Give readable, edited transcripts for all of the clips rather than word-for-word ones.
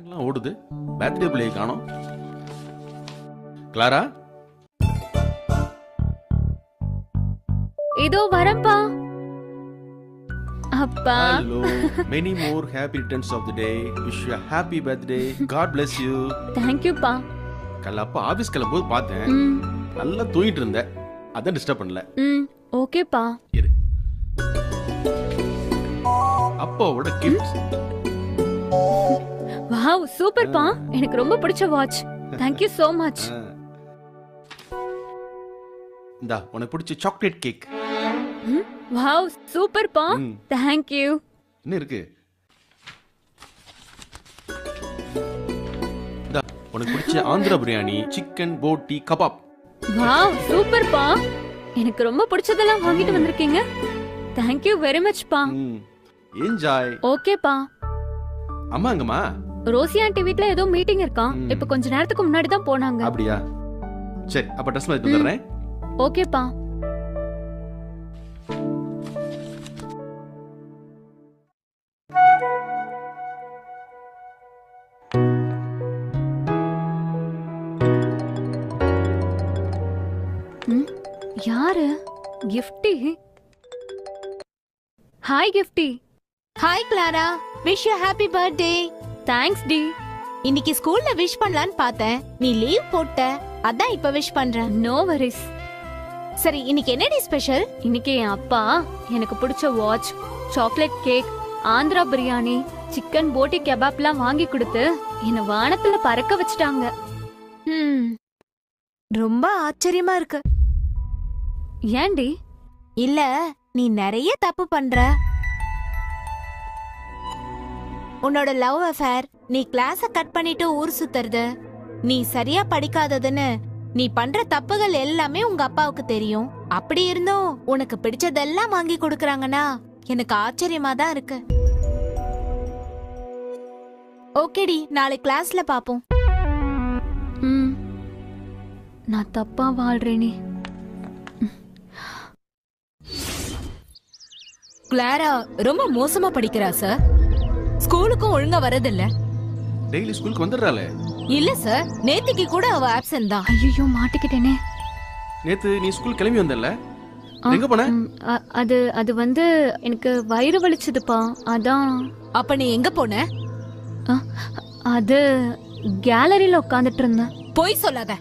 ஃபேன்லாம் ஓடுது. பர்த்டே பிளேயை காணோம். கிளாரா, இதோ வரேன்ப்பா. அப்பா. hello. Many more happy returns of the day. Wish you a happy birthday. God bless you. Thank you பா. கல்ல அப்பா ஆபீஸ் கிளம்பும்போது பார்த்தேன். நல்லா தூங்கிட்டு இருந்த. அதான் டிஸ்டர்ப் பண்ணல. ஓகேப்பா. இரு. அப்பாவோட கிஃப்ட். வாவ், சூப்பர் பா. எனக்கு ரொம்ப பிடிச்ச watch. Thank you so much. இந்தா உனக்கு பிடிச்ச சாக்லேட் கேக். வாவ், சூப்பர் பா. Thank you. என்ன இருக்கு? இந்தா உனக்கு பிடிச்ச ஆந்திரா பிரியாணி, சிக்கன் போட்டி கபாப். வாவ், சூப்பர் பா. எனக்கு ரொம்ப பிடிச்சதெல்லாம் வாங்கிட்டு வந்திருக்கீங்க. Thank you very much பா. என்ஜாய். ஓகே பா. அம்மா எங்கம்மா? ரோசி ஆண்டி வீட்ல ஏதோ மீட்டிங் இருக்காம். இப்ப கொஞ்ச நேரத்துக்கு முன்னாடி தான் போனாங்க. அப்படியா? சரி, அப்ப ட்ரெஸ் மாத்திட்டு வந்துறேன். ஓகே பா. யாரு? Gifty. Hi Gifty. Hi Clara, wish you happy birthday. Thanks டி. இன்னைக்கு ஸ்கூல்ல விஷ் பண்ணலான்னு பார்த்தேன், நீ லீவ் போட்ட, அதான் இப்ப விஷ் பண்றேன். No worries. சரி, இன்னைக்கு என்னடி ஸ்பெஷல்? இன்னைக்கு என் அப்பா எனக்கு பிடிச்ச watch, chocolate cake, Andhra biryani, chicken போட்டி கபாப்லாம் வாங்கி கொடுத்து என்ன வானத்துல பறக்க வச்சிட்டாங்க. ரொம்ப ஆச்சரியமா இருக்கு. ஏண்டி? இல்ல, நீ நிறைய தப்பு பண்ற. உன்னோட லவ் அஃபேர், நீ கிளாஸ கட் பண்ணிட்டு ஊர் சுத்துறது, நீ சரியா படிக்காததுன்னு நீ பண்ற தப்புகள் எல்லாமே உங்க அப்பாவுக்கு தெரியும். அப்படி இருந்தும் உனக்கு பிடிச்சதெல்லாம் வாங்கி கொடுக்கறாங்கன்னா எனக்கு ஆச்சரியமா தான் இருக்கு. ஓகேடி, நாளை கிளாஸ்ல பாப்போம். நான் தப்பா வாழ்றேனே. கிளாரா ரொம்ப மோசமா படிக்கிறா சார். ஸ்கூலுக்கும் ஒழுங்கா வரதில்ல. டெய்லி ஸ்கூலுக்கு வந்துடுறாளே. இல்ல சார், நேத்திக்கு கூட அவ ஆப்சென்ட் தான். ஐயோ, மாட்டிக்கிட்டேனே. நேத்து நீ ஸ்கூல் கிளம்பி வந்தல்ல, எங்க போன? அது வந்து எனக்கு வயிறு வலிச்சதுப்பா, அதான். அப்ப நீ எங்க போன? அது கேலரியில உட்கார்ந்துட்டு இருந்தேன். போய் சொல்லாத.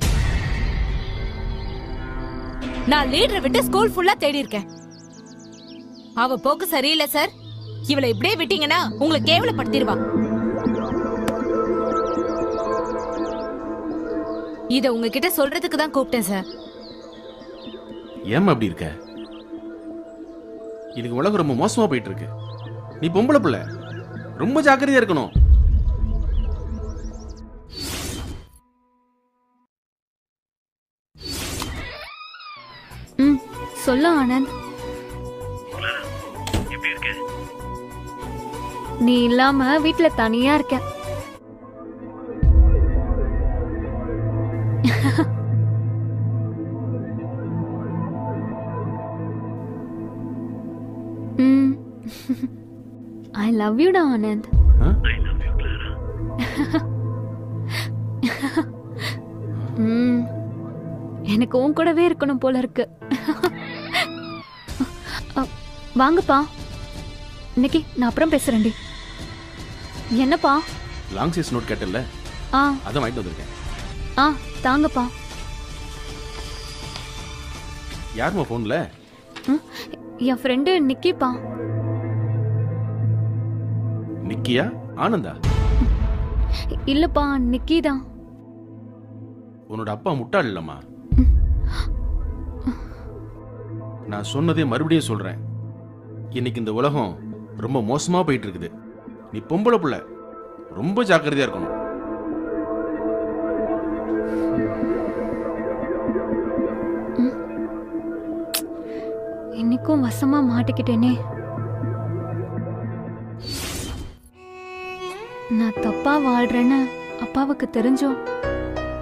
நான் லீடரை விட்டு ஸ்கூல் ஃபுல்லா தேடி இருக்கேன். அவ போக்கு சரியில்லை சார். இவளை இப்படியே விட்டீங்கன்னா உங்களை கேவலப்படுத்திடுவா. இத உங்ககிட்ட சொல்றதுக்கு தான் கூப்பிட்டேன் சார். ஏம்மா அப்படி இருக்க? எனக்கு உலகம் ரொம்ப மோசமா போயிட்டு இருக்கு. நீ பொம்பளை பிள்ளை, ரொம்ப ஜாக்கிரதையா இருக்கணும். சொல்ல ஆனந்த். நீ இல்லாம வீட்ல தனியா இருக்க. I love you டா Anand. I love you Clara. எனக்கு உன் கூடவே இருக்கணும் போல இருக்கு. வாங்கப்பா. இன்னைக்கு நான் அப்புறம் பேசுறேன்டி. என்னப்பா? லாங் சைஸ் நோட் கேட்டல்ல, அதான் வாங்கிட்டு வந்திருக்கேன். தாங்கப்பா. யாருமா போன்ல? என் ஃப்ரெண்டு நிக்கிப்பா. நிக்கியா? ஆனந்தா? இல்லப்பா, நிக்கி தான். உன்னோட அப்பா முட்டாள் இல்லம்மா. நான் சொன்னதே மறுபடியும் சொல்றேன். இன்னைக்கு இந்த உலகம் ரொம்ப மோசமா போயிட்டு இருக்குது. நீ பொம்பளை புள்ள, ரொம்ப ஜாக்கிரதையா இருக்கணும். இன்னைக்கும் வசமா மாட்டிக்கிட்டேனே. நான் தப்பா வாழ்றேன்னு அப்பாவுக்கு தெரிஞ்சோம்.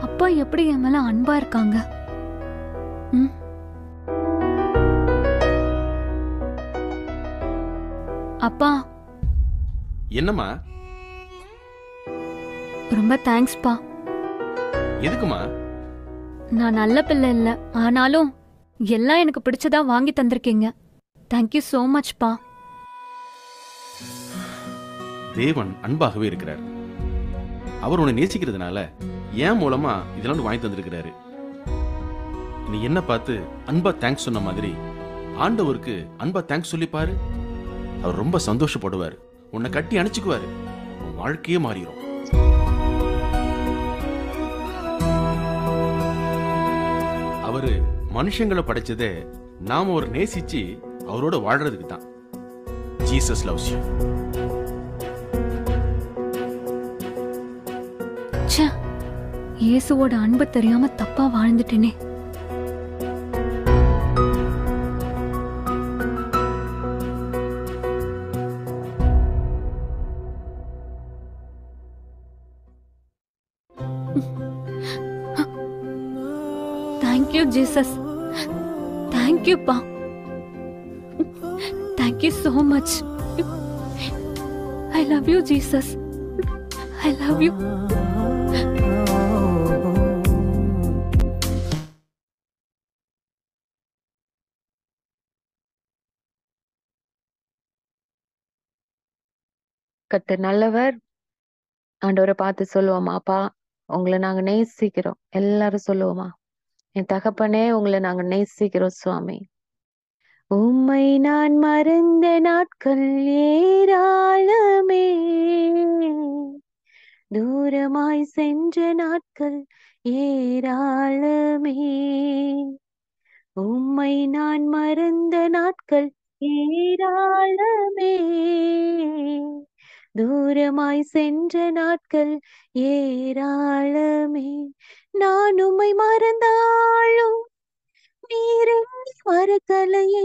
அப்பா எப்படி என் மேல அன்பா இருக்காங்க. அப்பா. என்னம்மா? ரொம்ப தேங்க்ஸ்ப்பா. எதுக்குமா? நான் நல்ல பிள்ளை இல்ல, ஆனாலும் எல்லாம் எனக்கு பிடிச்சதா வாங்கி தந்திருக்கீங்க. Thank you so மச்ப்பா. தேவன் அன்பாகவே இருக்கிறார். அவர் உன்னை நேசிக்கிறதுனால ஏன் மூலமா இதெல்லாம் வாங்கி தந்திருக்கிறாரு. நீ என்ன பார்த்து அன்பா தேங்க்ஸ் சொன்ன மாதிரி ஆண்டவருக்கு அன்பா தேங்க்ஸ் சொல்லி பாரு. அவர் ரொம்ப சந்தோஷப்படுவார், உன்னை கட்டி அணைச்சுக்குவாரு, உன் வாழ்க்கையே மாறிடும். அவரு மனுஷங்களை படைச்சதே நாம ஒரு நேசிச்சு அவரோட வாழ்றதுக்கு தான். Jesus loves you. ச்சே, இயேசுவோட அன்பு தெரியாம தப்பா வாழ்ந்துட்டேனே. Thank you Jesus. தேங்க்யூப்பா. Thank you so much. I love you Jesus. I love you. கர்த்தர் நல்லவர். ஆண்டவரை பார்த்து சொல்லுவோமா, அப்பா உங்களை நாங்க நேசிக்கிறோம். எல்லாரும் சொல்லுவோமா, என் தகப்பனே உங்களை நாங்க நேசிக்கிறோம் சுவாமி. உம்மை நான் மறந்த நாட்கள் ஏராளமே, தூரமாய் சென்ற நாட்கள் ஏராளமே. உம்மை நான் மறந்த நாட்கள் ஏராளமே, தூரமாய் சென்ற நாட்கள் ஏராளமே. நான் உம்மை மறந்தாலும் நீர் என்னை மறக்கலையே,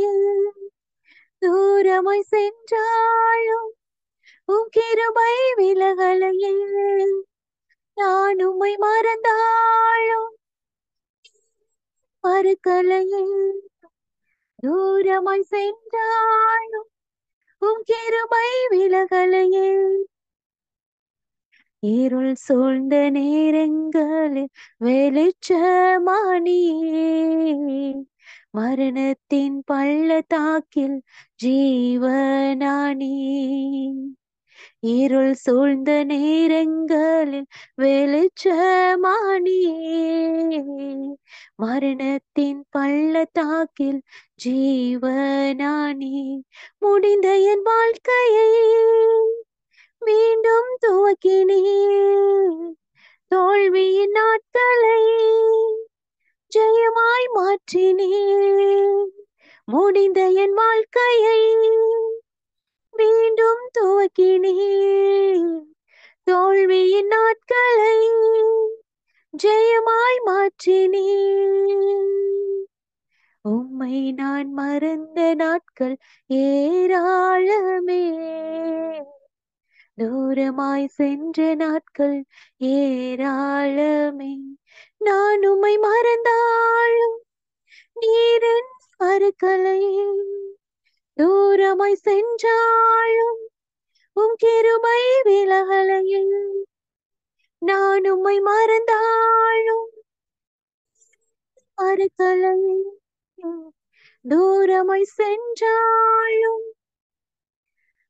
தூரமாய் சென்றாலும் உம் கிருபை விலகலையே. நான் உம்மை மறந்தாலும் மறக்கலையே, தூரமாய் சென்றாலும் உம் கிருபை விலகலையே. இருள் சூழ்ந்த நேரங்களில் வெளிச்சமானியே, மரணத்தின் பள்ளத்தாக்கில் ஜீவனானி. இருள் சூழ்ந்த நேரங்களில் வெளிச்சமானியே, மரணத்தின் பள்ளத்தாக்கில் ஜீவனானி. முடிந்த என் வாழ்க்கையை மீண்டும் துவக்கினே, தோல்வியின் நாட்களை ஜெயமாய் மாற்றினே. முடிந்த என் வாழ்க்கையை மீண்டும் துவக்கினே, தோல்வியின் நாட்களை ஜெயமாய் மாற்றினே. உம்மை நான் மறந்த நாட்கள் ஏராளமே, தூரமாய் சென்ற நாட்கள் ஏராளமே. நான் உம்மை மறந்தாலும் நீர் என்னை மறக்கலையே, தூரமாய் சென்றாலும் உம் கிருபை விலகலையே. நான் உம்மை மறந்தாலும் மறக்கலையே, தூரமாய் சென்றாலும்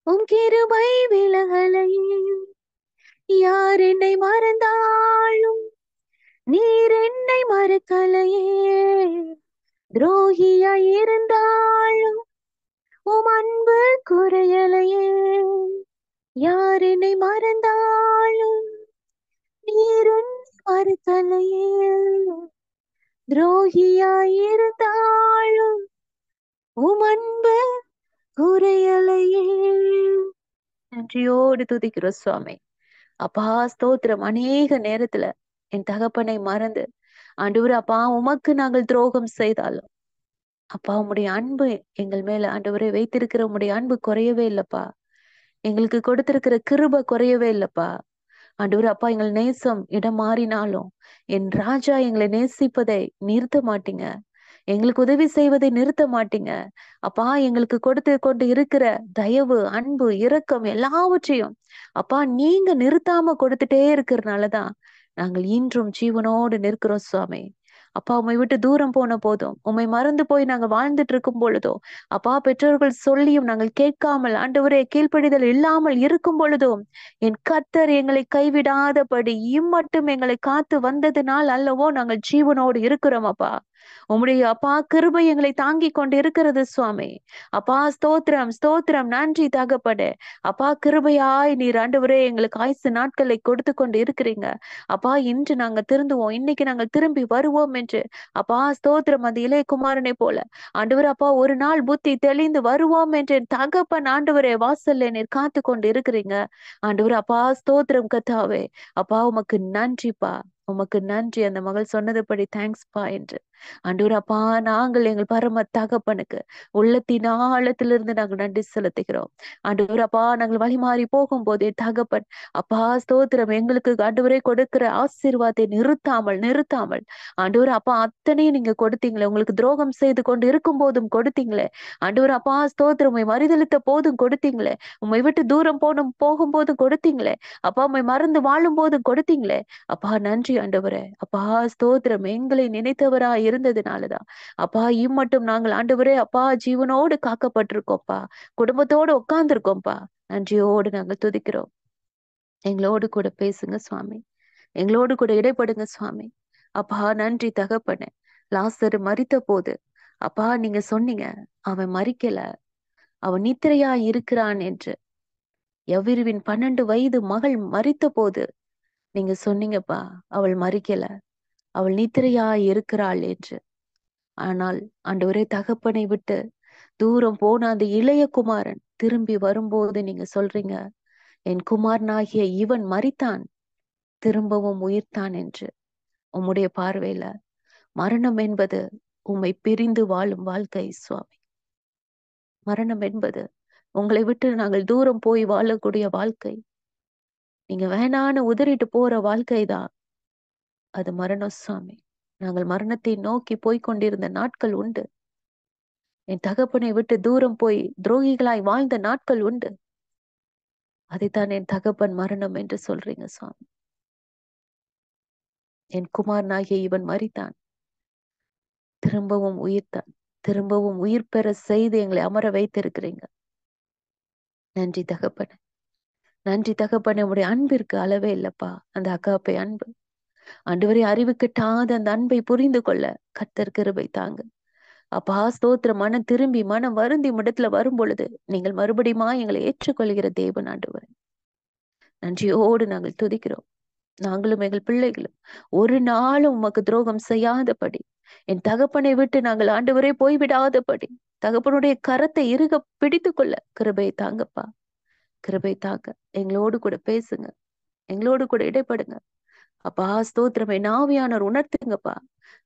உம் கிருபை விலகலையே. யார் என்னை மறந்தாலும் நீர் என்னை மறக்கலையே, துரோகியாய் இருந்தாலும் உம் அன்பு குறையலையே. யார் என்னை மறந்தாலும் நீர் என்னை மறக்கலையே, துரோகியாய் இருந்தாலும் உம் அன்பு குறையலையே. நன்றியோடு துதிக்கிறோம் சுவாமி. அப்பா ஸ்தோத்திரம். அநேக நேரத்துல என் தகப்பனை மறந்து ஆண்டவரே அப்பா உமக்கு நாங்கள் துரோகம் செய்தாலும் அப்பா உம்முடைய அன்பு எங்கள் மேல ஆண்டவரே வைத்திருக்கிற உம்முடைய அன்பு குறையவே இல்லப்பா. எங்களுக்கு கொடுத்திருக்கிற கிருபை குறையவே இல்லப்பா. ஆண்டவரே அப்பா எங்கள் நேசம் இடம் மாறினாலும் என் ராஜா எங்களை நேசிப்பதை நிறுத்த மாட்டீங்க. எங்களுக்கு உதவி செய்வதை நிறுத்த மாட்டீங்க. அப்பா, எங்களுக்கு கொடுத்து கொண்டு இருக்கிற தயவு, அன்பு, இரக்கம் எல்லாவற்றையும் அப்பா நீங்க நிறுத்தாம கொடுத்துட்டே இருக்கிறதுனாலதான் நாங்கள் இன்றும் ஜீவனோடு நிற்கிறோம் சுவாமி. அப்பா, உம்மை விட்டு தூரம் போன போதும், உம்மை மறந்து போய் நாங்க வாழ்ந்துட்டு இருக்கும் பொழுதும், அப்பா பெற்றோர்கள் சொல்லியும் நாங்கள் கேட்காமல் ஆண்டவரே கீழ்ப்படிதல் இல்லாமல் இருக்கும் பொழுதும் என் கர்த்தர் எங்களை கைவிடாதபடி இம்மட்டும் எங்களை காத்து வந்ததினால் அல்லவோ நாங்கள் ஜீவனோடு இருக்கிறோம். அப்பா, உம்முடைய அப்பா கிருபை எங்களை தாங்கி கொண்டு இருக்கிறது சுவாமி. அப்பா ஸ்தோத்திரம், ஸ்தோத்திரம், நன்றி தகப்பனே. அப்பா கிருபையாய் நீர் ஆண்டவரே எங்களுக்கு ஆயுசு நாட்களை கொடுத்து கொண்டு இருக்கிறீங்க. அப்பா, இன்று நாங்க திருந்துவோம், இன்னைக்கு நாங்கள் திரும்பி வருவோம் என்று அப்பா ஸ்தோத்திரம். அந்த இளைய குமாரனை போல ஆண்டவர் அப்பா ஒரு நாள் புத்தி தெளிந்து வருவோம் என்று என் தகப்பன் ஆண்டவரே வாசல்ல நீர் காத்து கொண்டு இருக்கிறீங்க. ஆண்டவர் அப்பா ஸ்தோத்திரம் கர்த்தாவே. அப்பா உமக்கு நன்றிப்பா, உமக்கு நன்றி. அந்த மகள் சொன்னதுபடி தேங்க்ஸ்பா என்று ஆண்டவர் அப்பா நாங்கள் எங்கள் பரம தகப்பனுக்கு உள்ளத்தின் ஆழத்திலிருந்து நாங்கள் நன்றி செலுத்துகிறோம். ஆண்டவர் அப்பா, நாங்கள் வழி மாறி போகும்போதே தகப்பன் அப்பா ஸ்தோத்திரம் எங்களுக்கு ஆண்டவரே கொடுக்கிற ஆசீர்வாதத்தை நிறுத்தாமல் ஆண்டவர் அப்பா அத்தனையும் நீங்க கொடுத்தீங்களே. உங்களுக்கு துரோகம் செய்து கொண்டு இருக்கும் போதும் கொடுத்தீங்களே. ஆண்டவர் அப்பா ஸ்தோத்திரம் உம்மை மறுதலித்த போதும் கொடுத்தீங்களே. உம்மை விட்டு தூரம் போகும்போதும் கொடுத்தீங்களே. அப்பா, உம்மை மறந்து வாழும் போதும் கொடுத்தீங்களே. அப்பா நன்றி ஆண்டவரே. அப்பா ஸ்தோத்திரம் எங்களை நினைத்தவரா இருந்ததுனாலதான் அப்பா இம்மட்டும் நாங்கள் ஆண்டவரே அப்பா ஜீவனோடு காக்கப்பட்டிருக்கோம்ப்பா, குடும்பத்தோடு உட்கார்ந்துருக்கோம்ப்பா. நன்றியோடு நாங்கள் துதிக்கிறோம். எங்களோடு கூட பேசுங்க சுவாமி, எங்களோடு கூட இடைப்படுங்க சுவாமி. அப்பா நன்றி தகப்பனே. லாசரு மரித்த போது அப்பா நீங்க சொன்னீங்க அவன் மரிக்கல, அவன் நித்திரையா இருக்கிறான் என்று. எவ்விருவின் 12 வயது மகள் மரித்த போது நீங்க சொன்னீங்கப்பா அவள் மரிக்கல, அவள் நித்திரையா இருக்கிறாள் என்று. ஆனால் ஆண்டவரே தகப்பனை விட்டு தூரம் போன அந்த இளைய குமாரன் திரும்பி வரும்போது நீங்க சொல்றீங்க என் குமாரனாகிய இவன் மரித்தான் திரும்பவும் உயிர்த்தான் என்று. உம்முடைய பார்வையில மரணம் என்பது உம்மை பிரிந்து வாழும் வாழ்க்கை சுவாமி. மரணம் என்பது உங்களை விட்டு நாங்கள் தூரம் போய் வாழக்கூடிய வாழ்க்கை. நீங்க வேணான்னு உதறிட்டு போற வாழ்க்கைதான் அது மரணம் சுவாமி. நாங்கள் மரணத்தை நோக்கி போய்கொண்டிருந்த நாட்கள் உண்டு. என் தகப்பனை விட்டு தூரம் போய் துரோகிகளாய் வாழ்ந்த நாட்கள் உண்டு. அதைத்தான் என் தகப்பன் மரணம் என்று சொல்றீங்க சுவாமி. என் குமாரனாகிய இவன் மரித்தான் திரும்பவும் உயிர்த்தான், திரும்பவும் உயிர் பெற செய்து எங்களை அமர வைத்திருக்கிறீங்க. நன்றி தகப்பனே, நன்றி தகப்பனே. உடைய அன்பிற்கு அளவே இல்லப்பா. அந்த அகாப்பை அன்பு ஆண்டவரே அறிவு கிட்டாத அந்த அன்பை புரிந்து கொள்ள கர்த்தர் கிருபை தாங்க. அப்பா ஸ்தோத்திரம். மனம் திரும்பி மனம் வருந்தி இடத்துல வரும் பொழுது நீங்கள் மறுபடியுமா எங்களை ஏற்றுக்கொள்கிற தேவன் ஆண்டவரே. நன்றியோடு நாங்கள் துதிக்கிறோம். நாங்களும் எங்கள் பிள்ளைகளும் ஒரு நாளும் உமக்கு துரோகம் செய்யாதபடி, என் தகப்பனை விட்டு நாங்கள் ஆண்டவரே போய்விடாதபடி தகப்பனுடைய கரத்தை இறுக பிடித்து கொள்ள கிருபை தாங்கப்பா, கிருபை தாங்க. எங்களோடு கூட பேசுங்க, எங்களோடு கூட இடைப்படுங்க. அப்பா ஸ்தோத்திரமே. நாவியானவர் உணர்த்துங்கப்பா,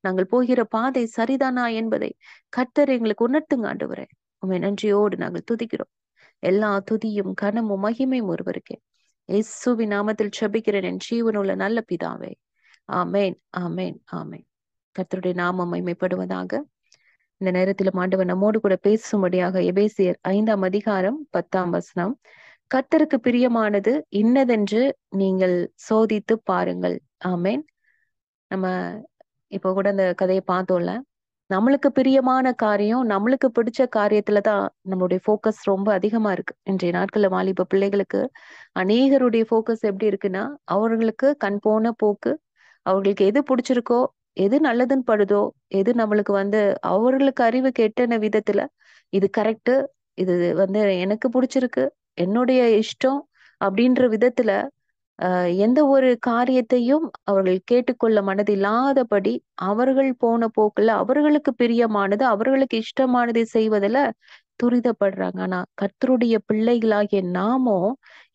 நாங்கள் போகிற பாதை சரிதானா என்பதை கர்த்தர் எங்களுக்கு உணர்த்துங்க ஆண்டவரே. உம்மை நன்றியோடு நாங்கள் துதிக்கிறோம். எல்லா துதியும் கனமும் மகிமையும் ஒருவருக்கே. இயேசுவின் நாமத்தில் ஜெபிக்கிறேன் என் ஜீவனுள்ள நல்ல பிதாவே. ஆமேன், ஆமேன், ஆமேன். கர்த்தருடைய நாமம் மகிமைப்படுவதாக. இந்த நேரத்தில் ஆண்டவர் நம்மோடு கூட பேசும்படியாக எபேசியர் 5ஆம் அதிகாரம் 10ஆம் வசனம். கர்த்தருக்கு பிரியமானது இன்னதென்று நீங்கள் சோதித்து பாருங்கள். ஆமேன். நம்ம இப்போ கூட அந்த கதையை பார்த்தோம்ல. நம்மளுக்கு பிரியமான காரியம், நம்மளுக்கு பிடிச்ச காரியத்துலதான் நம்மளுடைய ஃபோக்கஸ் ரொம்ப அதிகமா இருக்கு. இன்றைய நாட்கள்ல வாலிப பிள்ளைகளுக்கு அநேகருடைய ஃபோக்கஸ் எப்படி இருக்குன்னா, அவர்களுக்கு கண் போன போக்கு, அவர்களுக்கு எது பிடிச்சிருக்கோ, எது நல்லதுன்னு படுதோ, எது நம்மளுக்கு அவர்களுக்கு அறிவு கெட்டன விதத்துல இது கரெக்ட், இது எனக்கு பிடிச்சிருக்கு, என்னுடைய இஷ்டம் அப்படின்ற விதத்துல எந்த ஒரு காரியத்தையும் அவர்கள் கேட்டுக்கொள்ள மனதில்லாதபடி அவர்கள் போன போக்குல அவர்களுக்கு பிரியமானது, அவர்களுக்கு இஷ்டமானதை செய்வதில் துரிதப்படுறாங்க. ஆனா கர்த்தருடைய பிள்ளைகளாகிய நாமோ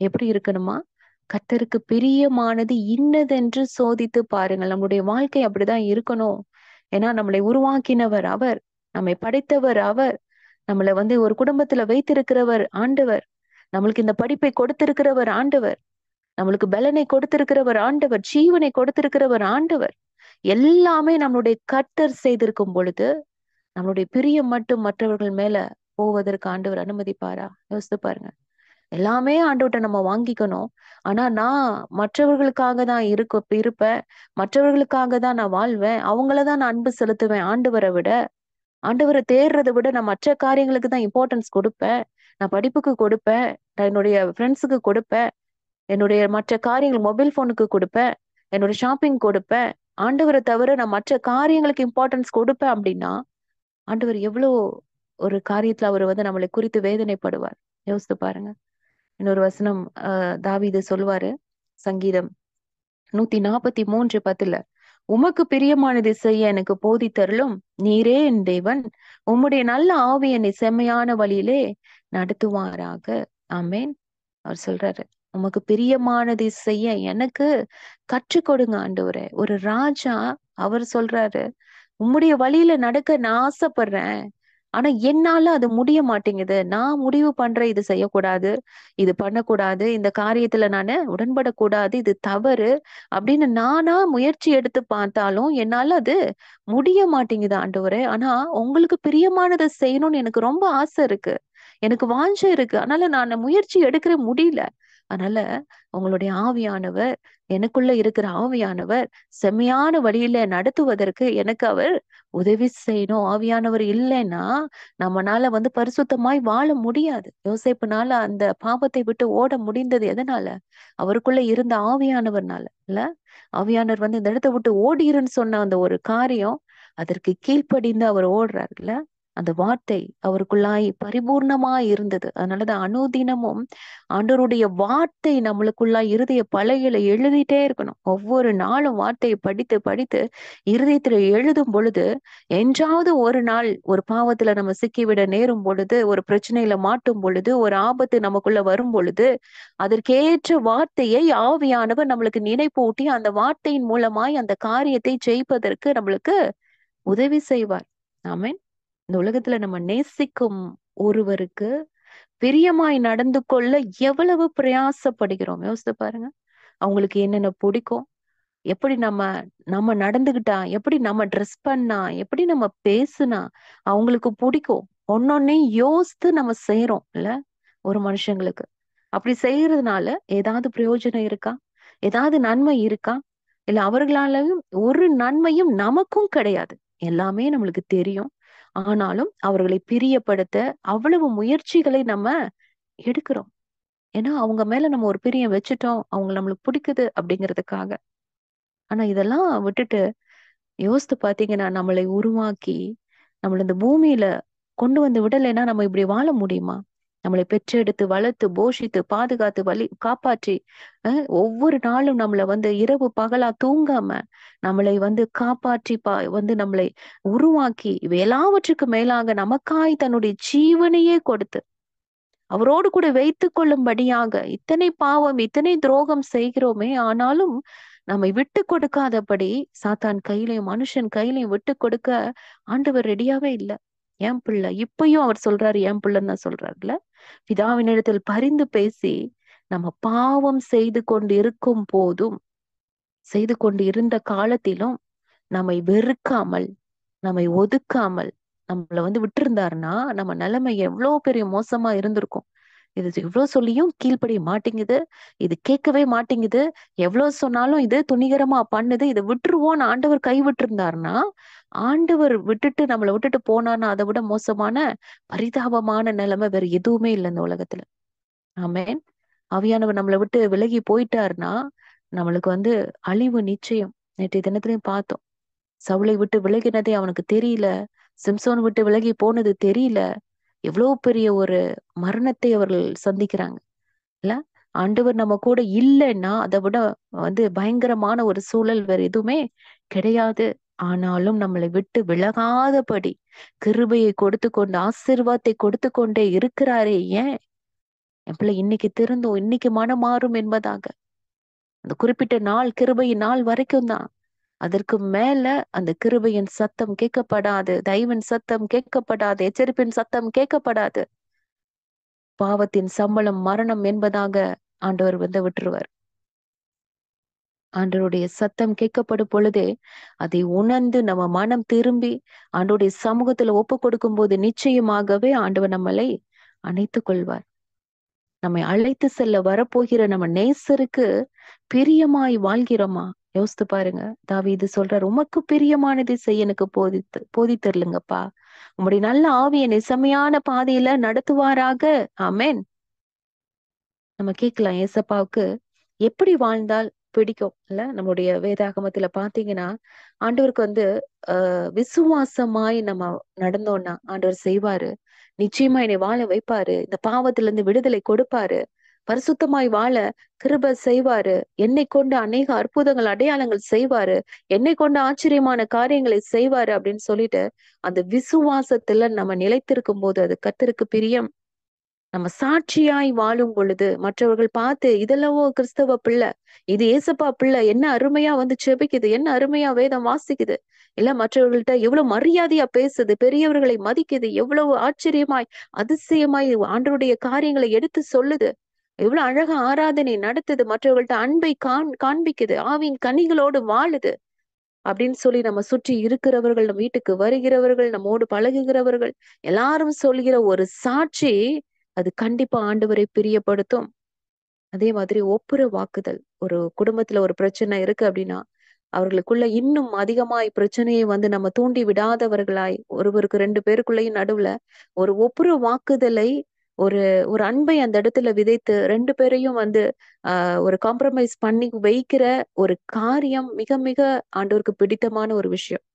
எப்படி இருக்கணுமா? கர்த்தருக்கு பிரியமானது இன்னதென்று சோதித்து பாருங்கள். நம்முடைய வாழ்க்கை அப்படிதான் இருக்கணும். ஏன்னா நம்மளை உருவாக்கினவர் அவர், நம்மை படைத்தவர் அவர், நம்மளை ஒரு குடும்பத்துல வைத்திருக்கிறவர் ஆண்டவர், நம்மளுக்கு இந்த படிப்பை கொடுத்திருக்கிறவர் ஆண்டவர், நம்மளுக்கு பலனை கொடுத்திருக்கிறவர் ஆண்டவர், ஜீவனை கொடுத்திருக்கிறவர் ஆண்டவர். எல்லாமே நம்மளுடைய கர்த்தர் செய்திருக்கும் பொழுது நம்மளுடைய பிரியம் மட்டும் மற்றவர்கள் மேல போவதற்கு ஆண்டவர் அனுமதிப்பாரா? யோசித்து பாருங்க. எல்லாமே ஆண்டவர்ட்ட நம்ம வாங்கிக்கணும். ஆனா நான் மற்றவர்களுக்காக தான் இருப்பேன். மற்றவர்களுக்காக தான் நான் வாழ்வேன். அவங்களதான் நான் அன்பு செலுத்துவேன். ஆண்டவரை தேடுறதை விட நான் மற்ற காரியங்களுக்கு தான் இம்பார்ட்டன்ஸ் கொடுப்பேன். நான் படிப்புக்கு கொடுப்பேன். நான் என்னுடைய ஃப்ரெண்ட்ஸுக்கு கொடுப்பேன். என்னுடைய மற்ற காரியங்கள் மொபைல் போனுக்கு கொடுப்பேன். என்னுடைய ஷாப்பிங் கொடுப்பேன். ஆண்டவரை தவிர நான் மற்ற காரியங்களுக்கு இம்பார்ட்டன்ஸ் கொடுப்பேன் அப்படின்னா ஆண்டவர் எவ்வளவு ஒரு காரியத்துல அவர் நம்மளை குறித்து வேதனைப்படுவார். யோசித்து பாருங்க. இன்னொரு வசனம் தாவீது சொல்லுவாரு, சங்கீதம் 143:10, உமக்கு பிரியமானதை செய்ய எனக்கு போதித்தருளும், நீரே என் தேவன், உம்முடைய நல்ல ஆவி என்னை செம்மையான வழியிலே நடத்துவாராக. ஆமேன். அவர் சொல்றாரு, உமக்கு பிரியமானதை செய்ய எனக்கு கற்றுக் கொடுங்க ஆண்டவரே. ஒரு ராஜா அவர் சொல்றாரு, உம்முடைய வழியில நடக்க நான் ஆசைப்படுறேன். ஆனா என்னால அது முடிய மாட்டேங்குது. நான் முடிவு பண்றேன், இது செய்யக்கூடாது, இது பண்ணக்கூடாது, இந்த காரியத்துல நானு உடன்படக்கூடாது, இது தவறு அப்படின்னு நானா முயற்சி எடுத்து பார்த்தாலும் என்னால அது முடிய மாட்டேங்குது ஆண்டவரே. ஆனா உங்களுக்கு பிரியமானதை செய்யணும்னு எனக்கு ரொம்ப ஆசை இருக்கு, எனக்கு வாஞ்சை இருக்கு. அதனால நான் முயற்சி எடுக்கிற முடியல. அதனால உங்களுடைய ஆவியானவர், எனக்குள்ள இருக்கிற ஆவியானவர் செம்மையான வழியில நடத்துவதற்கு எனக்கு அவர் உதவி செய்யணும். ஆவியானவர் இல்லைன்னா நம்மனால பரிசுத்தமாய் வாழ முடியாது. யோசேப்புனால அந்த பாவத்தை விட்டு ஓட முடிந்தது எதனால? அவருக்குள்ள இருந்த ஆவியானவர்னால இல்ல. ஆவியானவர் இந்த இடத்தை விட்டு ஓடிருன்னு சொன்ன அந்த ஒரு காரியம், அதற்கு கீழ்ப்படிந்து அவர் ஓடுறாருல்ல. அந்த வார்த்தை அவருக்குள்ளாய் பரிபூர்ணமாய் இருந்தது. அதனாலதான் அனுதினமும் ஆண்டவருடைய வார்த்தை நம்மளுக்குள்ளாய் இருதய பலகையில எழுதிட்டே இருக்கணும். ஒவ்வொரு நாளும் வார்த்தையை படித்து படித்து இருதயத்துல எழுதும் பொழுது, என்றாவது ஒரு நாள் ஒரு பாவத்துல நம்ம சிக்கிவிட நேரும் பொழுது, ஒரு பிரச்சனையில மாட்டும் பொழுது, ஒரு ஆபத்து நமக்குள்ள வரும் பொழுது, அதற்கேற்ற வார்த்தையை ஆவியானவர் நம்மளுக்கு நினைப்பூட்டி அந்த வார்த்தையின் மூலமாய் அந்த காரியத்தை ஜெயிப்பதற்கு நம்மளுக்கு உதவி செய்வார். ஆமென். இந்த உலகத்துல நம்ம நேசிக்கும் ஒருவருக்கு பிரியமாய் நடந்து கொள்ள எவ்வளவு பிரயாசப்படுகிறோம் யோசித்து பாருங்க. அவங்களுக்கு என்னென்ன பிடிக்கும், எப்படி நம்ம நடந்துகிட்டா, எப்படி நம்ம ட்ரெஸ் பண்ணா, எப்படி நம்ம பேசுனா அவங்களுக்கு பிடிக்கும். ஒன்னொன்னையும் யோசித்து நம்ம செய்யறோம் இல்ல ஒரு மனுஷங்களுக்கு. அப்படி செய்யறதுனால ஏதாவது பிரயோஜனம் இருக்கா? ஏதாவது நன்மை இருக்கா? இல்ல அவர்களாலையும் ஒரு நன்மையும் நமக்கும் கிடையாது. எல்லாமே நம்மளுக்கு தெரியும். ஆனாலும் அவர்களை பிரியப்படுத்த அவ்வளவு முயற்சிகளை நம்ம எடுக்கிறோம். ஏன்னா அவங்க மேல நம்ம ஒரு பிரியம் வச்சுட்டோம், அவங்க நம்மளுக்கு பிடிக்குது அப்படிங்கிறதுக்காக. ஆனா இதெல்லாம் விட்டுட்டு யோசித்து பாத்தீங்கன்னா, நம்மளை உருவாக்கி நம்மள இந்த பூமியில கொண்டு விடலைன்னா நம்ம இப்படி வாழ முடியுமா? நம்மளை பெற்றெடுத்து வளர்த்து போஷித்து பாதுகாத்து காப்பாற்றி ஒவ்வொரு நாளும் நம்மளை இரவு பகலா தூங்காம நம்மளை காப்பாற்றி நம்மளை உருவாக்கி இவை எல்லாவற்றுக்கும் மேலாக நமக்காய் தன்னுடைய ஜீவனையே கொடுத்து அவரோடு கூட வைத்து கொள்ளும்படியாக இத்தனை பாவம் இத்தனை துரோகம் செய்கிறோமே, ஆனாலும் நம்மை விட்டு கொடுக்காதபடி சாத்தான் கையிலையும் மனுஷன் கையிலையும் விட்டு கொடுக்க ஆண்டவர் ரெடியாவே இல்லை. என் பிள்ளை இப்பயும் அவர் சொல்றாரு, என் பிள்ளைன்னு தான் சொல்றாருல்ல. பிதாவினிடத்தில் பரிந்து பேசி நம்ம பாவம் செய்து கொண்டு இருக்கும் போதும், செய்து கொண்டு இருந்த காலத்திலும் நம்மை வெறுக்காமல் நம்மை ஒதுக்காமல் நம்மள விட்டிருந்தாருன்னா நம்ம நிலைமை எவ்வளவு பெரிய மோசமா இருந்திருக்கும். இது எவ்வளவு சொல்லியும் கீழ்ப்படிய மாட்டேங்குது, இது கேட்கவே மாட்டேங்குது, எவ்வளவு சொன்னாலும் இது துணிகரமா பண்ணுது, இதை விட்டுருவோன்னு ஆண்டவர் கை விட்டுருந்தாருன்னா, ஆண்டவர் நம்மளை விட்டுட்டு போனான்னா அதை விட மோசமான பரிதாபமான நிலைமை வேற எதுவுமே இல்லை இந்த உலகத்துல. ஆமேன். ஆவியானவர் நம்மளை விட்டு விலகி போயிட்டாருன்னா நம்மளுக்கு அழிவு நிச்சயம். நேற்றைய தினத்திலையும் பார்த்தோம், சவுளை விட்டு விலகினதே அவனுக்கு தெரியல, சிம்சோன் விட்டு விலகி போனது தெரியல. எவ்வளவு பெரிய ஒரு மரணத்தை அவர்கள் சந்திக்கிறாங்க இல்ல. ஆண்டவர் நம்ம கூட இல்லைன்னா அதை விட பயங்கரமான ஒரு சூழல் வேற எதுவுமே கிடையாது. ஆனாலும் நம்மளை விட்டு விலகாதபடி கிருபையை கொடுத்து கொண்டு ஆசீர்வாதத்தை கொடுத்து கொண்டே இருக்கிறாரே. ஏன் என் பிள்ளை இன்னைக்கு திருந்தும், இன்னைக்கு மனம் மாறும் என்பதாக அந்த குறிப்பிட்ட நாள் கிருபையின் நாள் வரைக்கும் தான். அதற்கு மேல அந்த கிருபையின் சத்தம் கேட்கப்படாது, தயவின் சத்தம் கேட்கப்படாது, எச்சரிப்பின் சத்தம் கேட்கப்படாது. பாவத்தின் சம்பளம் மரணம் என்பதாக ஆண்டவர் விட்டுருவார். ஆண்டவருடைய சத்தம் கேட்கப்படும் பொழுதே அதை உணர்ந்து நம்ம மனம் திரும்பி ஆண்டவருடைய சமூகத்துல ஒப்பு கொடுக்கும் போது நிச்சயமாகவே ஆண்டவர் நம்மளை அணைத்துக் கொள்வார். நம்மை அழைத்து செல்ல வரப்போகிற நம்ம நேசருக்கு பிரியமாய் வாழ்கிறோமா? யோசித்து பாருங்க. தாவீது சொல்றார், உமக்கு பிரியமானதை செய்ய எனக்கு போதித்தரலுங்கப்பா. உம்முடைய நல்ல ஆவி என்னை செம்மையான பாதையில நடத்துவாராக. ஆமென். நம்ம கேட்கலாம், ஏசப்பாவுக்கு எப்படி வாழ்ந்தால் பிடிக்கும் இல்ல? நம்மளுடைய வேதாகமத்துல பாத்தீங்கன்னா ஆண்டவருக்கு வந்து விசுவாசமாய் நம்ம நடந்தோம்னா ஆண்டவர் செய்வாரு. நிச்சயமா என்னை வாழ வைப்பாரு. இந்த பாவத்துல இருந்து விடுதலை கொடுப்பாரு. பரிசுத்தமாய் வாழ கிருபை செய்வாரு. என்னை கொண்டு அநேக அற்புதங்கள் அடையாளங்கள் செய்வாரு. என்னை கொண்டு ஆச்சரியமான காரியங்களை செய்வாரு அப்படின்னு சொல்லிட்டு அந்த விசுவாசத்துல நம்ம நிலைத்திருக்கும் போது அது கர்த்தருக்கு பிரியம். நம்ம சாட்சியாய் வாழும் பொழுது மற்றவர்கள் பார்த்து இதெல்லவோ கிறிஸ்தவ பிள்ளை, இது ஏசப்பா பிள்ளை, என்ன அருமையா வந்து செபிக்குது, என்ன அருமையா வேதம் வாசிக்குது, இல்ல மற்றவர்கள்ட்ட எவ்வளவு மரியாதையா பேசுது, பெரியவர்களை மதிக்குது, எவ்வளவு ஆச்சரியமாய் அதிசயமாய் ஆண்டவருடைய காரியங்களை எடுத்து சொல்லுது, எவ்வளவு அழகா ஆராதனை நடத்துது, மற்றவர்கள்ட்ட அன்பை காண்பிக்குது, ஆவியின் கனிகளோடு வாழுது அப்படின்னு சொல்லி நம்ம சுற்றி இருக்கிறவர்கள், நம்ம வீட்டுக்கு வருகிறவர்கள், நம்மோடு பழகுகிறவர்கள் எல்லாரும் சொல்கிற ஒரு சாட்சி அது கண்டிப்பா ஆண்டவரை பிரியப்படுத்தும். அதே மாதிரி ஒப்புர வாக்குதல். ஒரு குடும்பத்துல ஒரு பிரச்சனை இருக்கு அப்படின்னா அவர்களுக்குள்ள இன்னும் அதிகமாய் பிரச்சனையை வந்து நம்ம தூண்டி விடாதவர்களாய் ஒருவருக்கு 2 பேருக்குள்ளேயும் நடுவுல ஒரு ஒப்புர வாக்குதலை ஒரு ஒரு அன்பை அந்த இடத்துல விதைத்து 2 பேரையும் வந்து ஒரு காம்ப்ரமைஸ் பண்ணி வைக்கிற ஒரு காரியம் மிக மிக ஆண்டவருக்கு பிடித்தமான ஒரு விஷயம்.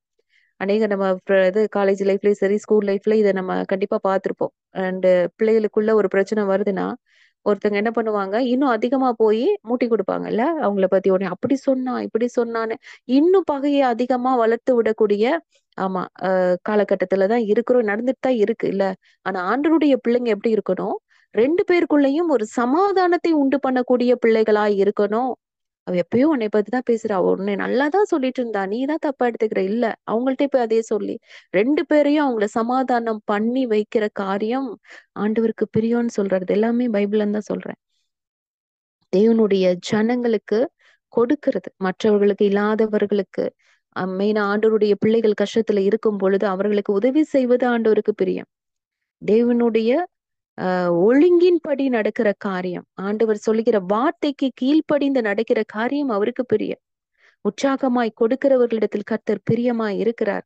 அநேக நம்ம இது காலேஜ் லைஃப்லயும் சரி, ஸ்கூல் லைஃப்ல இதை நம்ம கண்டிப்பா பார்த்திருப்போம். அண்ட் பிள்ளைகளுக்குள்ள ஒரு பிரச்சனை வருதுன்னா ஒருத்தங்க என்ன பண்ணுவாங்க, இன்னும் அதிகமா போய் மூட்டி கொடுப்பாங்கல்ல அவங்கள பத்தி. உடனே அப்படி சொன்னா இப்படி சொன்னான்னு இன்னும் பகையை அதிகமா வளர்த்து விடக்கூடிய ஆமா காலகட்டத்துலதான் இருக்கிறோம், நடந்துட்டு தான் இருக்கு இல்ல. ஆனா ஆண்டவருடைய பிள்ளைங்க எப்படி இருக்கணும், 2 பேருக்குள்ளேயும் ஒரு சமாதானத்தை உண்டு பண்ணக்கூடிய பிள்ளைகளா இருக்கணும். அவ எப்பயும் உன்னை பத்தி தான் பேசுறா, அவ உன்னை நல்லாதான் சொல்லிட்டு இருந்தா, நீ தான் தப்பா எடுத்துக்கிற. இல்ல, அவங்கள்ட்ட போய் அதே சொல்லி 2 பேரையும் அவங்கள சமாதானம் பண்ணி வைக்கிற காரியம் ஆண்டவருக்கு பிரியம்னு சொல்றது எல்லாமே பைபிள்ல தான் சொல்றேன். தேவனுடைய ஜனங்களுக்கு கொடுக்கிறது, மற்றவர்களுக்கு இல்லாதவர்களுக்கு மெயினா ஆண்டவருடைய பிள்ளைகள் கஷ்டத்துல இருக்கும் பொழுது அவர்களுக்கு உதவி செய்வது ஆண்டவருக்கு பிரியம். தேவனுடைய ஒழுங்கின்படி நடக்கிற காரியம், ஆண்டவர் சொல்லுகிற வார்த்தைக்கு கீழ்ப்படிந்து நடக்கிற காரியம் அவருக்கு பிரியம். உற்சாகமாய் கொடுக்கிறவர்களிடத்தில் கர்த்தர் பிரியமாய் இருக்கிறார்.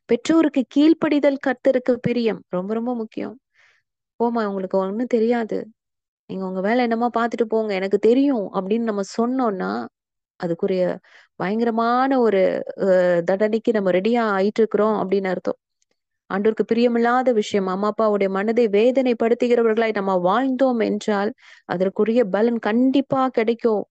பெற்றோருக்கு கீழ்ப்படிதல் கர்த்தருக்கு பிரியம். ரொம்ப ரொம்ப முக்கியம். போமா, உங்களுக்கு ஒண்ணும் தெரியாது, நீங்க உங்க வேலை என்னமா பார்த்துட்டு போங்க, எனக்கு தெரியும் அப்படின்னு நம்ம சொன்னோம்னா அதுக்குரிய பயங்கரமான ஒரு தண்டனைக்கு நம்ம ரெடியா ஆயிட்டு இருக்கிறோம் அப்படின்னு அர்த்தம். ஆண்டவருக்கு பிரியமில்லாத விஷயம், அம்மா அப்பாவுடைய மனதை வேதனைப்படுத்துகிறவர்களாய் நம்ம வாழ்ந்தோம் என்றால் அதற்குரிய பலன் கண்டிப்பா கிடைக்கும்.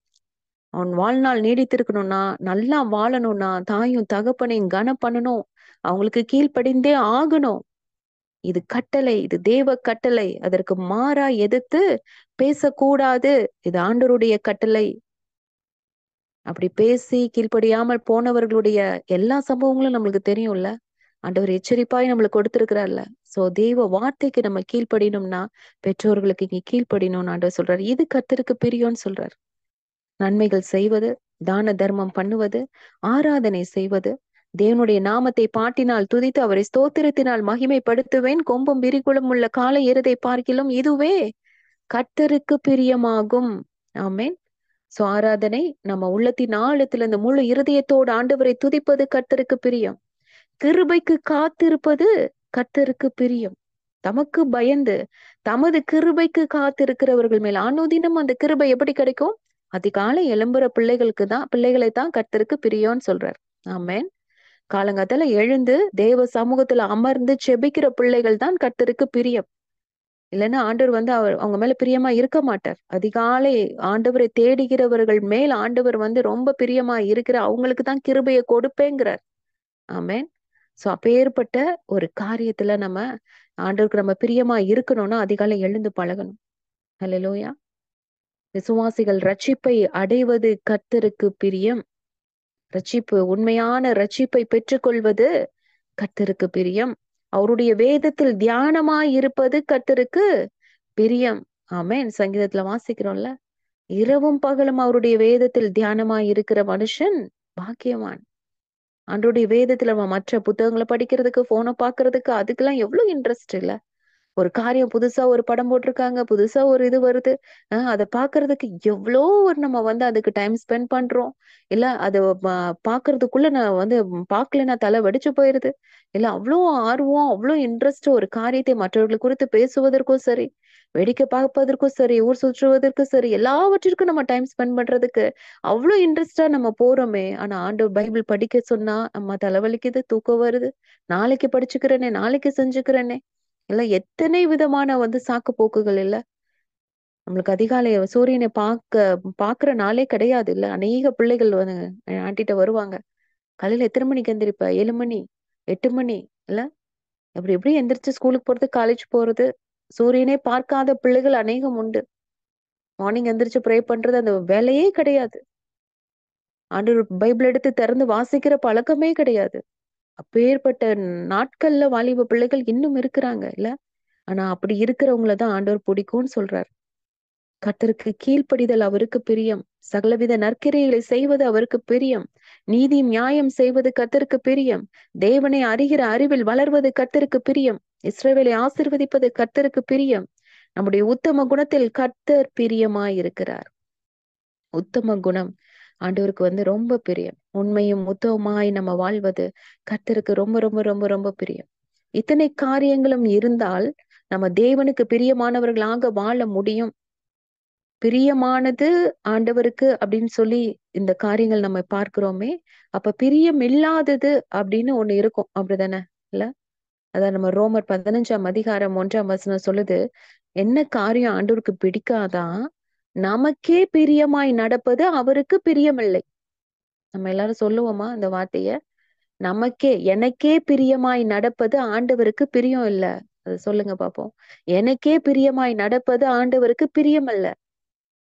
அவன் வாழ்நாள் நீடித்திருக்கணும்னா, நல்லா வாழணும்னா தாயும் தகப்பனையும் கனம் பண்ணணும், அவங்களுக்கு கீழ்ப்படிந்தே ஆகணும். இது கட்டளை, இது தேவ கட்டளை. அதற்கு மாறா எதிர்த்து பேசக்கூடாது. இது ஆண்டவருடைய கட்டளை. அப்படி பேசி கீழ்ப்படியாமல் போனவர்களுடைய எல்லா சம்பவங்களும் நம்மளுக்கு தெரியும்ல. ஆண்டவர் எச்சரிப்பாய் நம்மளுக்கு கொடுத்திருக்கிறார்ல. சோ தேவ வார்த்தைக்கு நம்ம கீழ்ப்படினோம்னா, பெற்றோர்களுக்கு இங்க கீழ்ப்படினோம்னு ஆண்டவர் சொல்றாரு. இது கர்த்தருக்கு பிரியம்னு சொல்றாரு. நன்மைகள் செய்வது, தான தர்மம் பண்ணுவது, ஆராதனை செய்வது, தேவனுடைய நாமத்தை பாட்டினால் துதித்து அவரை ஸ்தோத்திரத்தினால் மகிமைப்படுத்துவேன், கொம்பும் விரிகுளம் உள்ள காலை எருதை பார்க்கிலும் இதுவே கர்த்தருக்கு பிரியமாகும். ஆமென். சோ ஆராதனை நம்ம உள்ளத்தின் ஆழத்துல இந்த முழு இருதயத்தோடு ஆண்டவரை துதிப்பது கர்த்தருக்கு பிரியம். கிருபைக்கு காத்திருப்பது கர்த்தருக்கு பிரியம். தமக்கு பயந்து தமது கிருபைக்கு காத்திருக்கிறவர்கள் மேல் அனுதினம் அந்த கிருபை எப்படி கிடைக்கும்? அதிகாலை எழும்புற பிள்ளைகளை தான் கர்த்தருக்கு பிரியம்னு சொல்றார். ஆமென். காலங்காத்தால எழுந்து தேவ சமூகத்துல அமர்ந்து செபிக்கிற பிள்ளைகள் தான் கர்த்தருக்கு பிரியம். இல்லைன்னா ஆண்டவர் வந்து அவங்க மேல பிரியமா இருக்க மாட்டார். அதிகாலை ஆண்டவரை தேடுகிறவர்கள் மேல் ஆண்டவர் வந்து ரொம்ப பிரியமா இருக்கிற அவங்களுக்கு தான் கிருபையை கொடுப்பேங்கிறார். ஆமென். சோ அப்பேற்பட்ட ஒரு காரியத்துல நம்ம ஆண்டவருக்கு நம்ம பிரியமா இருக்கணும்னா அதிகாலை எழுந்து பழகணும். ஹல்லேலூயா. விசுவாசிகள் ரட்சிப்பை அடைவது கர்த்தருக்கு பிரியம். ரட்சிப்பு, உண்மையான ரட்சிப்பை பெற்றுக்கொள்வது கர்த்தருக்கு பிரியம். அவருடைய வேதத்தில் தியானமாய் இருப்பது கர்த்தருக்கு பிரியம். ஆமென். சங்கீதத்துல வாசிக்கிறோம்ல, இரவும் பகலும் அவருடைய வேதத்தில் தியானமாய் இருக்கிற மனுஷன் பாக்கியவான். ஆண்டவருடைய வேதத்துல அவன் மற்ற புத்தகங்களை படிக்கிறதுக்கு, போனை பாக்குறதுக்கு, அதுக்கெல்லாம் எவ்வளவு இன்ட்ரெஸ்ட் இல்ல. ஒரு காரியம் புதுசா ஒரு படம் போட்டிருக்காங்க, புதுசா ஒரு இது வருது, அதை பாக்குறதுக்கு எவ்வளோ ஒரு நம்ம வந்து அதுக்கு டைம் ஸ்பெண்ட் பண்றோம். இல்ல அதை பாக்குறதுக்குள்ள நான் வந்து பாக்கலைன்னா தலை வெடிச்சு போயிருது. இல்ல அவ்வளோ ஆர்வம், அவ்வளோ இன்ட்ரெஸ்ட் ஒரு காரியத்தை மற்றவர்கள் குறித்து பேசுவதற்கும் சரி, வேடிக்கை பார்ப்பதற்கும் சரி, ஊர் சுற்றுவதற்கும் சரி, எல்லாவற்றிற்கும் நம்ம டைம் ஸ்பெண்ட் பண்றதுக்கு அவ்வளோ இன்ட்ரெஸ்டா நம்ம போறோமே. ஆனா ஆண்டவர் பைபிள் படிக்க சொன்னா அம்மா தலைவலிக்குது, தூக்கம் வருது, நாளைக்கு படிச்சுக்கிறேனே, நாளைக்கு செஞ்சுக்கிறேனே, இல்ல எத்தனை விதமான வந்து சாக்கு போக்குகள் இல்ல. நம்மளுக்கு அதிகாலை சூரியனை பாக்குற நாளே கிடையாது இல்ல. அநேக பிள்ளைகள் வந்து ஆண்டிட்ட வருவாங்க, காலையில எத்தனை மணிக்கு எந்திரிப்ப? 7 மணி, 8 மணி இல்ல, எப்படி எப்படி எந்திரிச்சு ஸ்கூலுக்கு போறது, காலேஜ் போறது. சூரியனே பார்க்காத பிள்ளைகள் அநேகம் உண்டு. மார்னிங் எந்திரிச்சு ப்ரே பண்றது அந்த வேலையே கிடையாது. ஆண்டவர் பைபிள் எடுத்து திறந்து வாசிக்கிற பழக்கமே கிடையாது. அப்பேற்பட்ட நாட்கள்ல வாலிப பிள்ளைகள் இன்னும் இருக்கிறாங்க இல்ல. ஆனா அப்படி இருக்கிறவங்கள தான் ஆண்டவர் பிடிக்கும்னு சொல்றார். கர்த்தருக்கு கீழ்ப்படிதல் அவருக்கு பிரியம். சகலவித நற்கிரியைகளை செய்வது அவருக்கு பிரியம். நீதி நியாயம் செய்வது கர்த்தருக்கு பிரியம். தேவனை அறிகிற அறிவில் வளர்வது கர்த்தருக்கு பிரியம். இஸ்ரவேலை ஆசீர்வதிப்பது கர்த்தருக்கு பிரியம். நம்முடைய உத்தம குணத்தில் கர்த்தர் பிரியமாய் இருக்கிறார். உத்தம குணம் ஆண்டவருக்கு வந்து ரொம்ப பிரியம். உண்மையும் உத்தமமாய் நம்ம வாழ்வது கர்த்தருக்கு ரொம்ப ரொம்ப ரொம்ப ரொம்ப பிரியம். இத்தனை காரியங்களும் இருந்தால் நம்ம தேவனுக்கு பிரியமானவர்களாக வாழ முடியும். பிரியமானது ஆண்டவருக்கு அப்படின்னு சொல்லி இந்த காரியங்கள் நம்ம பார்க்கிறோமே, அப்ப பிரியம் இல்லாதது அப்படின்னு ஒண்ணு இருக்கும், அப்படிதானே இல்ல? அதான் நம்ம ரோமர் 15ஆம் அதிகாரம் 1ஆம் வசனம் சொல்லுது, என்ன காரியம் ஆண்டவருக்கு பிடிக்காதான், நமக்கே பிரியமாய் நடப்பது அவருக்கு பிரியமில்லை. நம்ம எல்லாரும் சொல்லுவோமா இந்த வார்த்தைய? எனக்கே பிரியமாய் நடப்பது ஆண்டவருக்கு பிரியம் இல்ல. அது சொல்லுங்க பாப்போம். எனக்கே பிரியமாய் நடப்பது ஆண்டவருக்கு பிரியம் இல்ல.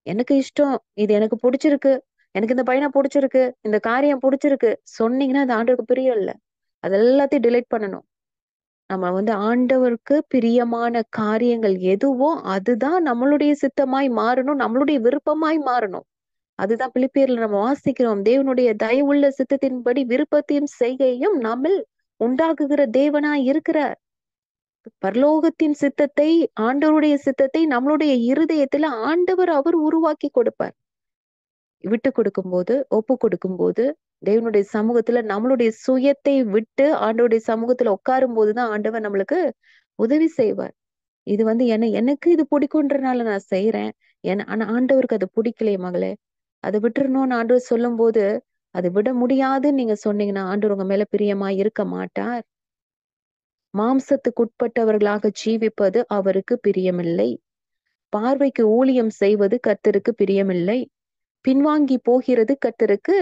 எனக்கு இஷ்டம், இது எனக்கு பிடிச்சிருக்கு, எனக்கு இந்த பையனை பிடிச்சிருக்கு, இந்த காரியம் பிடிச்சிருக்கு சொன்னீங்கன்னா அது ஆண்டவருக்கு பிரியம் இல்ல. அது எல்லாத்தையும் டிலீட் பண்ணணும். நம்ம வந்து ஆண்டவருக்கு பிரியமான காரியங்கள் எதுவோ அதுதான் நம்மளுடைய சித்தமாய் மாறணும், நம்மளுடைய விருப்பமாய் மாறணும். அதுதான் பிலிப்பியர்ல நம்ம வாசிக்கிறோம். தேவனுடைய தயவுள்ள சித்தத்தின்படி விருப்பத்தையும் செய்கையும் நம்மில் உண்டாக்குகிற தேவனாய் இருக்கிறார். பரலோகத்தின் சித்தத்தை, ஆண்டவருடைய சித்தத்தை நம்மளுடைய இருதயத்துல ஆண்டவர் அவர் உருவாக்கி கொடுப்பார். விட்டு கொடுக்கும் போது, ஒப்பு கொடுக்கும் போது, தேவனுடைய சமூகத்துல நம்மளுடைய சுயத்தை விட்டு ஆண்டவருடைய சமூகத்துல உட்காரும் போதுதான் ஆண்டவர் நம்மளுக்கு உதவி செய்வார். இது வந்து எனக்கு இது பிடிக்கும்ன்றனால நான் செய்யறேன். ஆனா ஆண்டவருக்கு அது பிடிக்கலையே மகளே, அதை விட்டுறணும்னு ஆண்டவர் சொல்லும் போது, அதை விட முடியாதுன்னு நீங்க சொன்னீங்கன்னா ஆண்டவர் உங்க மேல பிரியமா இருக்க மாட்டார். மாம்சத்துக்குட்பட்டவர்களாக ஜீவிப்பது அவருக்கு பிரியமில்லை. பார்வைக்கு ஊழியம் செய்வது கர்த்தருக்கு பிரியமில்லை. பின்வாங்கி போகிறது கர்த்தருக்கு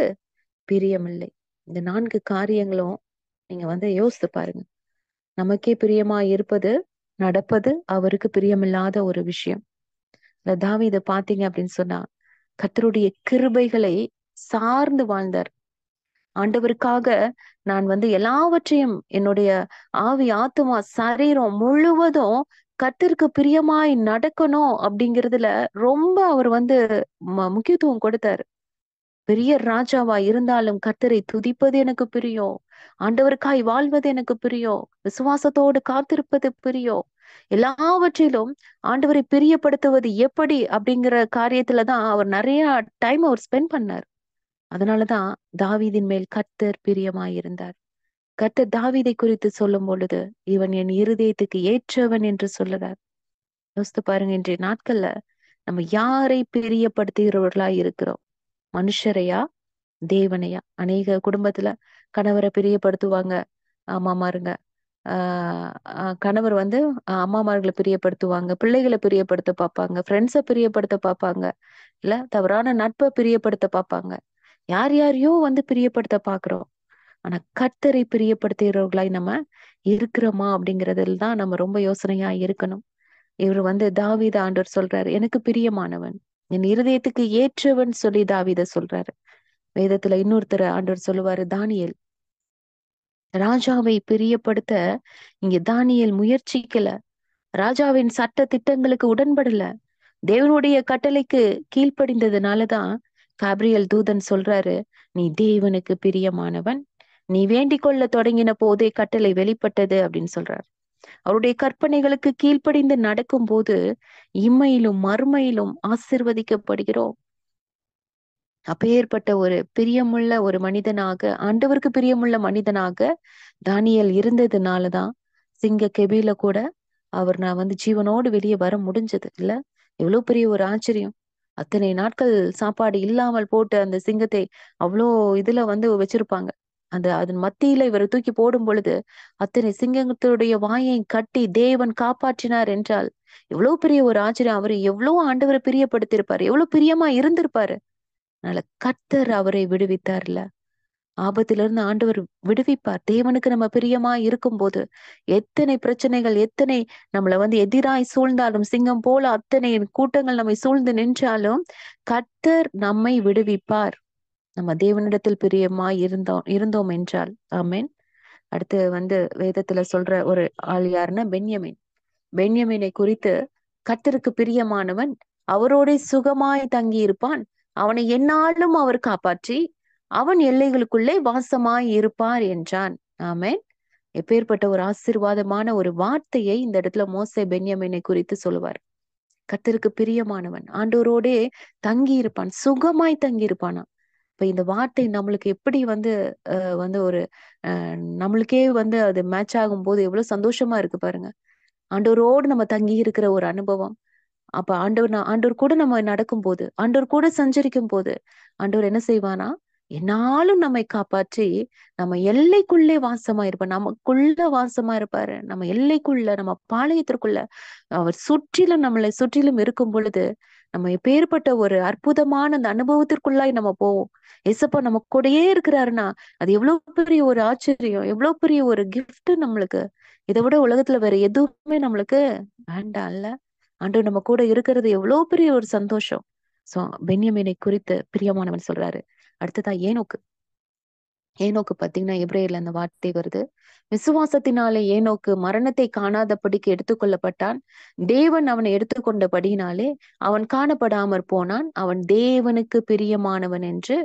பிரியமில்லை. இந்த 4 காரியங்களும் நீங்க வந்து யோசித்து பாருங்க. நமக்கே பிரியமா இருப்பது, நடப்பது அவருக்கு பிரியமில்லாத ஒரு விஷயம். இந்த தாவீதை பாத்தீங்க அப்படின்னு சொன்னா, கர்த்தருடைய கிருபைகளை சார்ந்து வாழ்ந்தார். ஆண்டவருக்காக நான் வந்து எல்லாவற்றையும், என்னுடைய ஆவி, ஆத்துமா, சரீரம் முழுவதும் கர்த்தருக்கு பிரியமாய் நடக்கணும் அப்படிங்கிறதுல ரொம்ப அவர் வந்து முக்கியத்துவம் கொடுத்தாரு. பெரிய ராஜாவா இருந்தாலும் கர்த்தரை துதிப்பது எனக்கு பிரியம், ஆண்டவருக்காய் வாழ்வது எனக்கு பிரியம், விசுவாசத்தோடு காத்திருப்பது பிரியம். எல்லாவற்றிலும் ஆண்டவரை பிரியப்படுத்துவது எப்படி அப்படிங்கிற காரியத்துலதான் அவர் நிறைய டைம் அவர் ஸ்பெண்ட் பண்ணார். அதனாலதான் தாவீதின் மேல் கர்த்தர் பிரியமாயிருந்தார். கர்த்தர் தாவீதை குறித்து சொல்லும் பொழுது, இவன் என் இருதயத்துக்கு ஏற்றவன் என்று சொல்லுறார். யோசித்து பாருங்க, இன்றைய நாட்கள்ல நம்ம யாரை பிரியப்படுத்துகிறவர்களா இருக்கிறோம்? மனுஷரையா, தேவனையா? அநேக குடும்பத்துல கணவரை பிரியப்படுத்துவாங்க அம்மாமாருங்க. கணவர் வந்து அம்மாமார்களை பிரியப்படுத்துவாங்க, பிள்ளைகளை பிரியப்படுத்த பார்ப்பாங்க, ஃப்ரெண்ட்ஸை பிரியப்படுத்த பார்ப்பாங்க, இல்ல தவறான நட்பை பிரியப்படுத்த பார்ப்பாங்க. யார் யாரையோ வந்து பிரியப்படுத்த பாக்குறோம். ஆனா கர்த்தரை பிரியப்படுத்துகிறவர்களாய் நம்ம இருக்கிறோமா அப்படிங்கறதுல தான் நம்ம ரொம்ப யோசனையா இருக்கணும். இவர் வந்து தாவீது ஆண்டவர் சொல்றாரு, எனக்கு பிரியமானவன், என் இருதயத்துக்கு ஏற்றவன் சொல்லி தாவீத சொல்றாரு. வேதத்துல இன்னொருத்தர் ஆண்டவர் சொல்லுவாரு, தானியேல். ராஜாவை பிரியப்படுத்த இங்க தானியேல் முயற்சிக்கல, ராஜாவின் சட்ட திட்டங்களுக்கு உடன்படல. தேவனுடைய கட்டளைக்கு கீழ்ப்படிந்ததுனாலதான் காப்ரியல் தூதன் சொல்றாரு, நீ தேவனுக்கு பிரியமானவன், நீ வேண்டிக் கொள்ள தொடங்கின போதே கட்டளை வெளிப்பட்டது அப்படின்னு சொல்றார். அவருடைய கற்பனைகளுக்கு கீழ்ப்படிந்து நடக்கும் போது இம்மையிலும் மறுமையிலும் ஆசிர்வதிக்கப்படுகிறோம். அப்பேற்பட்ட ஒரு பிரியமுள்ள ஒரு மனிதனாக, ஆண்டவருக்கு பிரியமுள்ள மனிதனாக தானியேல் இருந்ததுனாலதான் சிங்க கெபில கூட நான் ஜீவனோடு வெளியே வர முடிஞ்சது இல்ல. எவ்வளவு பெரிய ஒரு ஆச்சரியம். அத்தனை நாட்கள் சாப்பாடு இல்லாமல் போட்டு அந்த சிங்கத்தை அவ்வளோ இதுல வச்சிருப்பாங்க. அதன் மத்தியில இவரை தூக்கி போடும் பொழுது அத்தனை சிங்கத்துடைய வாயை கட்டி தேவன் காப்பாற்றினார் என்றால் எவ்வளவு பெரிய ஒரு ஆச்சரியம். அவரு எவ்வளவு ஆண்டவரை பிரியப்படுத்திருப்பாரு, எவ்வளவு பிரியமா இருந்திருப்பாரு. அதனால கர்த்தர் அவரை விடுவித்தார்ல. ஆபத்திலிருந்து ஆண்டவர் விடுவிப்பார். தேவனுக்கு நம்ம பிரியமா இருக்கும் போது எத்தனை பிரச்சனைகள், எத்தனை நம்மள எதிராய் சூழ்ந்தாலும், சிங்கம் போல அத்தனை கூட்டங்கள் நம்மை சூழ்ந்து நின்றாலும் கர்த்தர் நம்மை விடுவிப்பார். நம்ம தேவனிடத்தில் பிரியமா இருந்தோம் என்றால். ஆமென். அடுத்து வேதத்துல சொல்ற ஒரு ஆள் யாருன்னா பென்யமீன். பென்யமீனை குறித்து, கர்த்தருக்கு பிரியமானவன் அவரோட சுகமாய் தங்கி இருப்பான், அவனை எந்நாளும் அவர் காப்பாற்றி அவன் எல்லைகளுக்குள்ளே வாசமாய் இருப்பார் என்றான். ஆமென். எப்பேற்பட்ட ஒரு ஆசீர்வாதமான ஒரு வார்த்தையை இந்த இடத்துல மோசே பென்யமீனை குறித்து சொல்லுவார். கர்த்தருக்கு பிரியமானவன் ஆண்டவரோடே தங்கி இருப்பான், சுகமாய் தங்கி இருப்பானா. இப்ப இந்த வார்த்தை நம்மளுக்கு எப்படி ஒரு நம்மளுக்கே அது மேட்ச் ஆகும் போது எவ்வளவு சந்தோஷமா இருக்கு பாருங்க. ஆண்டவரோடு நம்ம தங்கி இருக்கிற ஒரு அனுபவம். அப்ப ஆண்டவர் கூட நம்ம நடக்கும் போது, ஆண்டவர் கூட சஞ்சரிக்கும் போது ஆண்டவர் என்ன செய்வானா, என்னாலும் நம்மை காப்பாற்றி நம்ம எல்லைக்குள்ளே வாசமா இருப்பார். நமக்குள்ள வாசமா இருப்பாரு. நம்ம எல்லைக்குள்ள, நம்ம பாளையத்திற்குள்ள அவர் நம்மளை சுற்றிலும் இருக்கும் பொழுது நம்ம எப்பேற்பட்ட ஒரு அற்புதமான அந்த அனுபவத்திற்குள்ளாய் நம்ம போவோம். ஏசப்பா நம்ம கூடயே இருக்கிறாருன்னா அது எவ்வளவு பெரிய ஒரு ஆச்சரியம், எவ்வளவு பெரிய ஒரு கிஃப்ட் நம்மளுக்கு. இதை விட உலகத்துல வேற எதுவுமே நம்மளுக்கு வேண்டாம் இல்ல. ஆண்டவர் நம்ம கூட இருக்கிறது எவ்வளவு பெரிய ஒரு சந்தோஷம். சோ பென்யமீனை குறித்து பிரியமானவன் சொல்றாரு. அடுத்ததா ஏனோக்கு பாத்தீங்கன்னா எபிரேயர்ல அந்த வார்த்தை வருது. விசுவாசத்தினாலே ஏனோக்கு மரணத்தை காணாதபடிக்கு எடுத்துக்கொள்ளப்பட்டான். தேவன் அவனை எடுத்துக்கொண்டபடியினாலே அவன் காணப்படாமற் போனான். அவன் தேவனுக்கு பிரியமானவன் என்று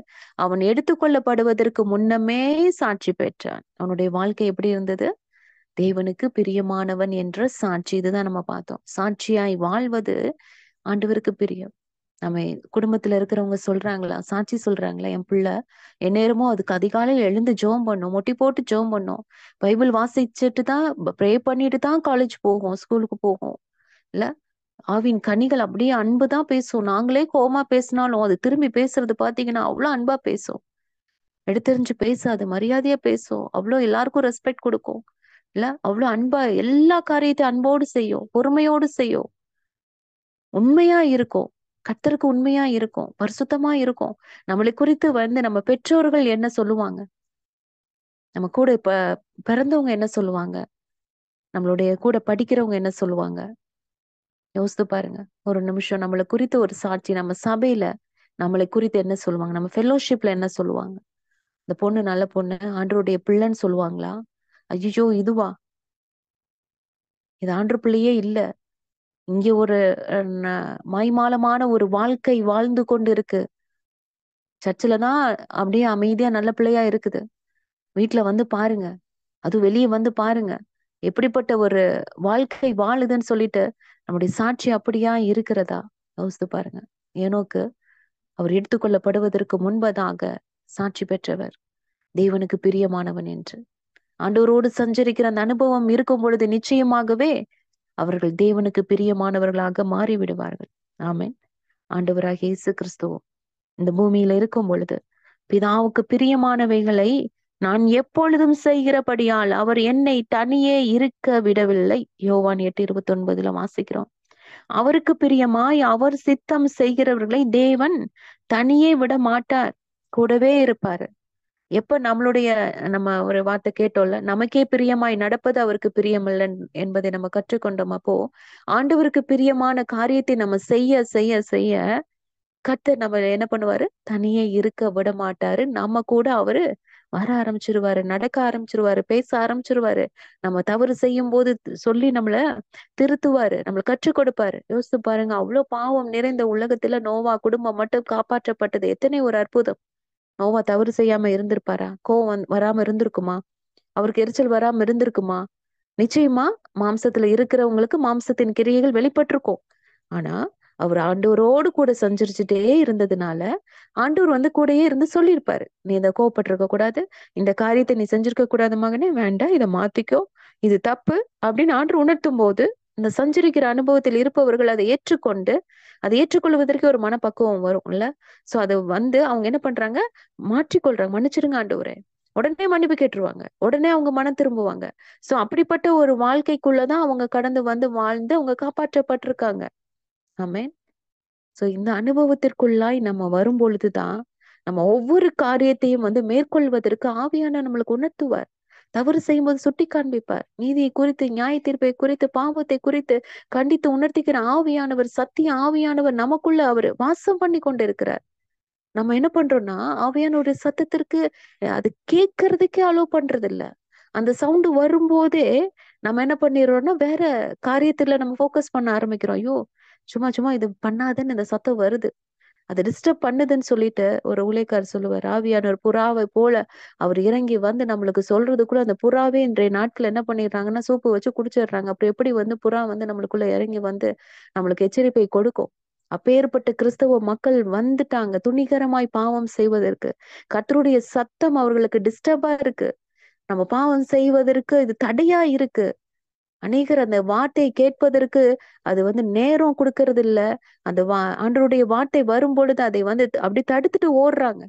அவன் எடுத்துக்கொள்ளப்படுவதற்கு முன்னமே சாட்சி பெற்றான். அவனுடைய வாழ்க்கை எப்படி இருந்தது? தேவனுக்கு பிரியமானவன் என்ற சாட்சி. இதுதான் நம்ம பார்த்தோம். சாட்சியாய் வாழ்வது ஆண்டவருக்கு பிரியம். நம்ம குடும்பத்துல இருக்கிறவங்க சொல்றாங்களா, சாட்சி சொல்றாங்களா, என் பிள்ளை எந்நேரமும் அதுக்கு அதிகாலையில் எழுந்து ஜெபம் பண்ணும், மொட்டி போட்டு ஜெபம் பண்ணும், பைபிள் வாசிச்சுட்டு தான், ப்ரே பண்ணிட்டு தான் காலேஜ் போகும், ஸ்கூலுக்கு போகும் இல்ல. ஆவின் கனிகள் அப்படியே அன்பு தான் பேசும். நாங்களே கோவமா பேசினாலும் அது திரும்பி பேசுறது பாத்தீங்கன்னா அவ்வளவு அன்பா பேசும். எடுத்தெறிஞ்சு பேசாது, மரியாதையா பேசும், அவ்வளவு எல்லாருக்கும் ரெஸ்பெக்ட் கொடுக்கும் இல்ல. அவ்வளவு அன்பா எல்லா காரியத்தையும் அன்போடு செய்யும், பொறுமையோடு செய்யும், உண்மையா இருக்கும், கர்த்தருக்கு உண்மையா இருக்கும், பரிசுத்தமா இருக்கும். நம்மளை குறித்து நம்ம பெற்றோர்கள் என்ன சொல்லுவாங்க, நம்ம கூட இப்ப பிறந்தவங்க என்ன சொல்லுவாங்க, நம்மளுடைய கூட படிக்கிறவங்க என்ன சொல்லுவாங்க, யோசித்து பாருங்க ஒரு நிமிஷம். நம்மளை குறித்து ஒரு சாட்சி, நம்ம சபையில நம்மளை குறித்து என்ன சொல்லுவாங்க, நம்ம ஃபெல்லோஷிப்ல என்ன சொல்லுவாங்க, இந்த பொண்ணு நல்ல பொண்ணு, ஆண்டவருடைய பிள்ளைன்னு சொல்லுவாங்களா? ஐயோ இதுவா, இது ஆண்டு பிள்ளையே இல்ல, இங்க ஒரு மாய்மாலமான ஒரு வாழ்க்கை வாழ்ந்து கொண்டு இருக்கு, சர்ச்சில் தான் அப்படியே அமைதியா நல்ல பிள்ளையா இருக்குது, வீட்டுல பாருங்க, அது வெளியே பாருங்க எப்படிப்பட்ட ஒரு வாழ்க்கை வாழுதுன்னு சொல்லிட்டு நம்முடைய சாட்சி அப்படியா இருக்கிறதா? யோசித்து பாருங்க. ஏனோக்கு அவர் எடுத்துக்கொள்ளப்படுவதற்கு முன்பதாக சாட்சி பெற்றவர், தேவனுக்கு பிரியமானவன் என்று. ஆண்டவரோடு சஞ்சரிக்கிற அந்த அனுபவம் இருக்கும் பொழுது நிச்சயமாகவே அவர்கள் தேவனுக்கு பிரியமானவர்களாக மாறிவிடுவார்கள். ஆமென். ஆண்டவராகிய இயேசு கிறிஸ்துவும் இந்த பூமியில இருக்கும் பொழுது பிதாவுக்கு பிரியமானவைகளை நான் எப்பொழுதும் செய்கிறபடியால் அவர் என்னை தனியே இருக்க விடவில்லை. யோவான் 8:29 வாசிக்கிறோம். அவருக்கு பிரியமாய் அவர் சித்தம் செய்கிறவர்களை தேவன் தனியே விட மாட்டார், கூடவே இருப்பாரு. எப்ப நம்ம ஒரு வார்த்தை கேட்டோம்ல, நமக்கே பிரியமாய் நடப்பது அவருக்கு பிரியமில்லை என்பதை நம்ம கற்றுக்கொண்டோம். அப்போ ஆண்டவருக்கு பிரியமான காரியத்தை நம்ம செய்ய செய்ய செய்ய கர்த்தர் நம்ம என்ன பண்ணுவாரு, தனியே இருக்க விட மாட்டாரு, நம்ம கூட அவரு வர ஆரம்பிச்சிருவாரு, நடக்க ஆரம்பிச்சிருவாரு, பேச ஆரம்பிச்சிருவாரு. நம்ம தவறு செய்யும் போது சொல்லி நம்மள திருத்துவாரு, நம்மள கற்றுக் கொடுப்பாரு. யோசித்து பாருங்க, அவ்வளவு பாவம் நிறைந்த உலகத்துல நோவா குடும்பம் மட்டும் காப்பாற்றப்பட்டது எத்தனை ஒரு அற்புதம். நோவா தவறு செய்யாம இருந்திருப்பாரா? கோவம் வராம இருந்திருக்குமா? அவருக்கு எரிச்சல் வராம இருந்திருக்குமா? நிச்சயமா மாம்சத்துல இருக்கிறவங்களுக்கு மாம்சத்தின் கிரியைகள் வெளிப்பட்டிருக்கும். ஆனா அவர் ஆண்டவரோடு கூட சஞ்சரிச்சுட்டே இருந்ததுனால ஆண்டவர் கூடயே இருந்து சொல்லியிருப்பாரு, நீ இதை கோவப்பட்டிருக்க கூடாது, இந்த காரியத்தை நீ செஞ்சிருக்க கூடாது மகனே, வேண்டாம், இதை மாத்திக்கோ, இது தப்பு அப்படின்னு ஆண்டவர் உணர்த்தும் போது இந்த சஞ்சரிக்கிற அனுபவத்தில் இருப்பவர்கள் அதை ஏற்றுக்கொண்டு அதை ஏற்றுக்கொள்வதற்கு ஒரு மனப்பக்குவம் வரும் இல்ல. சோ அது அவங்க என்ன பண்றாங்க, மாற்றிக்கொள்றாங்க. மன்னிச்சிருங்க ஆண்டவரே, உடனே மன்னிப்பு கேட்டுருவாங்க, உடனே அவங்க மனம் திரும்புவாங்க. சோ அப்படிப்பட்ட ஒரு வாழ்க்கைக்குள்ளதான் அவங்க கடந்து வாழ்ந்து அவங்க காப்பாற்றப்பட்டிருக்காங்க. ஆமென். சோ இந்த அனுபவத்திற்குள்ளாய் நம்ம வரும் பொழுதுதான் நம்ம ஒவ்வொரு காரியத்தையும் மேற்கொள்வதற்கு ஆவியான நம்மளுக்கு உணர்த்துவார். தவறு செய்யும்போது சுட்டி காண்பிப்பார். நீதியை குறித்து, நியாய தீர்ப்பை குறித்து, பாவத்தை குறித்து கண்டித்து உணர்த்திக்கிற ஆவியானவர், சத்திய ஆவியானவர் நமக்குள்ள அவர் வாசம் பண்ணி கொண்டிருக்கிறார். நம்ம என்ன பண்றோம்னா, ஆவியானவருடைய சத்தத்திற்கு அது கேட்கறதுக்கே அலோவ் பண்றது இல்ல. அந்த சவுண்ட் வரும்போதே நம்ம என்ன பண்ணிடுறோம்னா, வேற காரியத்துல நம்ம ஃபோக்கஸ் பண்ண ஆரம்பிக்கிறோம். ஐயோ, சும்மா சும்மா இது பண்ணாதன்னு இந்த சத்தம் வருது, அது டிஸ்டர்ப் பண்ணுதுன்னு சொல்லிட்டு ஒரு ஊழியக்காரர் சொல்லுவார், ஆவியானவர் புறாவை போல அவர் இறங்கி நம்மளுக்கு சொல்றதுக்குள்ள அந்த புறாவே இன்றைய நாட்கள் என்ன பண்ணிடுறாங்கன்னா, சூப்பு வச்சு குடிச்சிடுறாங்க. அப்படி எப்படி புறா நம்மளுக்குள்ள இறங்கி நம்மளுக்கு எச்சரிப்பை கொடுக்கும். அப்பேற்பட்ட கிறிஸ்தவ மக்கள் வந்துட்டாங்க துணிகரமாய் பாவம் செய்வதற்கு. கர்த்தருடைய சத்தம் அவர்களுக்கு டிஸ்டர்பா இருக்கு, நம்ம பாவம் செய்வதற்கு இது தடையா இருக்கு. அநேகர் அந்த வார்த்தையை கேட்பதற்கு அது நேரம் கொடுக்கறது இல்ல. அந்த ஆண்டவருடைய வார்த்தை வரும் பொழுது அதை அப்படி தடுத்துட்டு ஓடுறாங்க.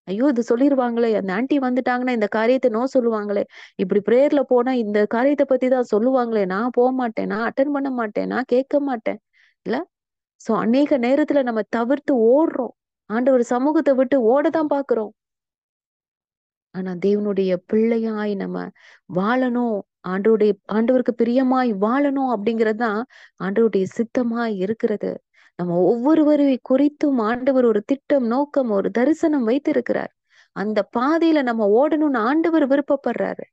ஐயோ, இது சொல்லிருவாங்களே, அந்த ஆன்ட்டி வந்துட்டாங்கன்னா இந்த காரியத்தை நோ சொல்லுவாங்களே, இப்படி பிரேயர்ல போனா இந்த காரியத்தை பத்தி தான் சொல்லுவாங்களே, நான் போக மாட்டேன், நான் அட்டன் பண்ண மாட்டேன், நான் கேட்க மாட்டேன் இல்ல. சோ அநேக நேரத்துல நம்ம தவிர்த்து ஓடுறோம், ஆண்டவர் சமூகத்தை விட்டு ஓடதான் பாக்குறோம். ஆனா தேவனுடைய பிள்ளையாய் நம்ம வாழணும், ஆண்டவருக்கு பிரியமாய் வாழணும் அப்படிங்கறதுதான் ஆண்டவருடைய சித்தமாய் இருக்கிறது. நம்ம ஒவ்வொருவரை குறித்தும் ஆண்டவர் ஒரு திட்டம், நோக்கம், ஒரு தரிசனம் வைத்திருக்கிறார். அந்த பாதையில நம்ம ஓடணும்னு ஆண்டவர் விருப்பப்படுறாரு.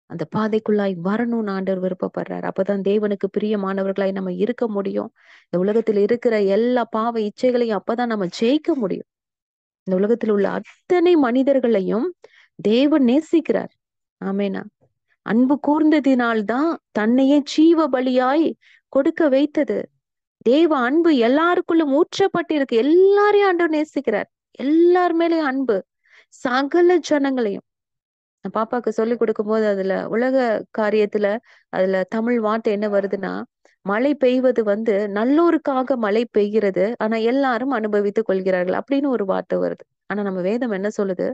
அந்த பாதைக்குள்ளாய் வரணும்னு ஆண்டவர் விருப்பப்படுறாரு. அப்பதான் தேவனுக்கு பிரியமானவர்களாய் நம்ம இருக்க முடியும். இந்த உலகத்தில் இருக்கிற எல்லா பாவ இச்சைகளையும் அப்பதான் நம்ம ஜெயிக்க முடியும். இந்த உலகத்தில் உள்ள அத்தனை மனிதர்களையும் தேவன் நேசிக்கிறார். ஆமேனா. அன்பு கூர்ந்ததினால்தான் தன்னையே ஜீவ பலியாய் கொடுக்க வைத்தது. தேவ அன்பு எல்லாருக்குள்ளும் ஊற்றப்பட்டிருக்கு. எல்லாரையும் ஆண்டவர் நேசிக்கிறார். எல்லார் மேலேயும் அன்பு, சகல ஜனங்களையும். நான் பாப்பாக்கு சொல்லி கொடுக்கும் போது அதுல உலக காரியத்துல அதுல தமிழ் வார்த்தை என்ன வருதுன்னா, மழை பெய்வது நல்லோருக்காக மழை பெய்கிறது, ஆனா எல்லாரும் அனுபவித்துக் கொள்கிறார்கள் அப்படின்னு ஒரு வார்த்தை வருது. ஆனா நம்ம வேதம் என்ன சொல்லுது,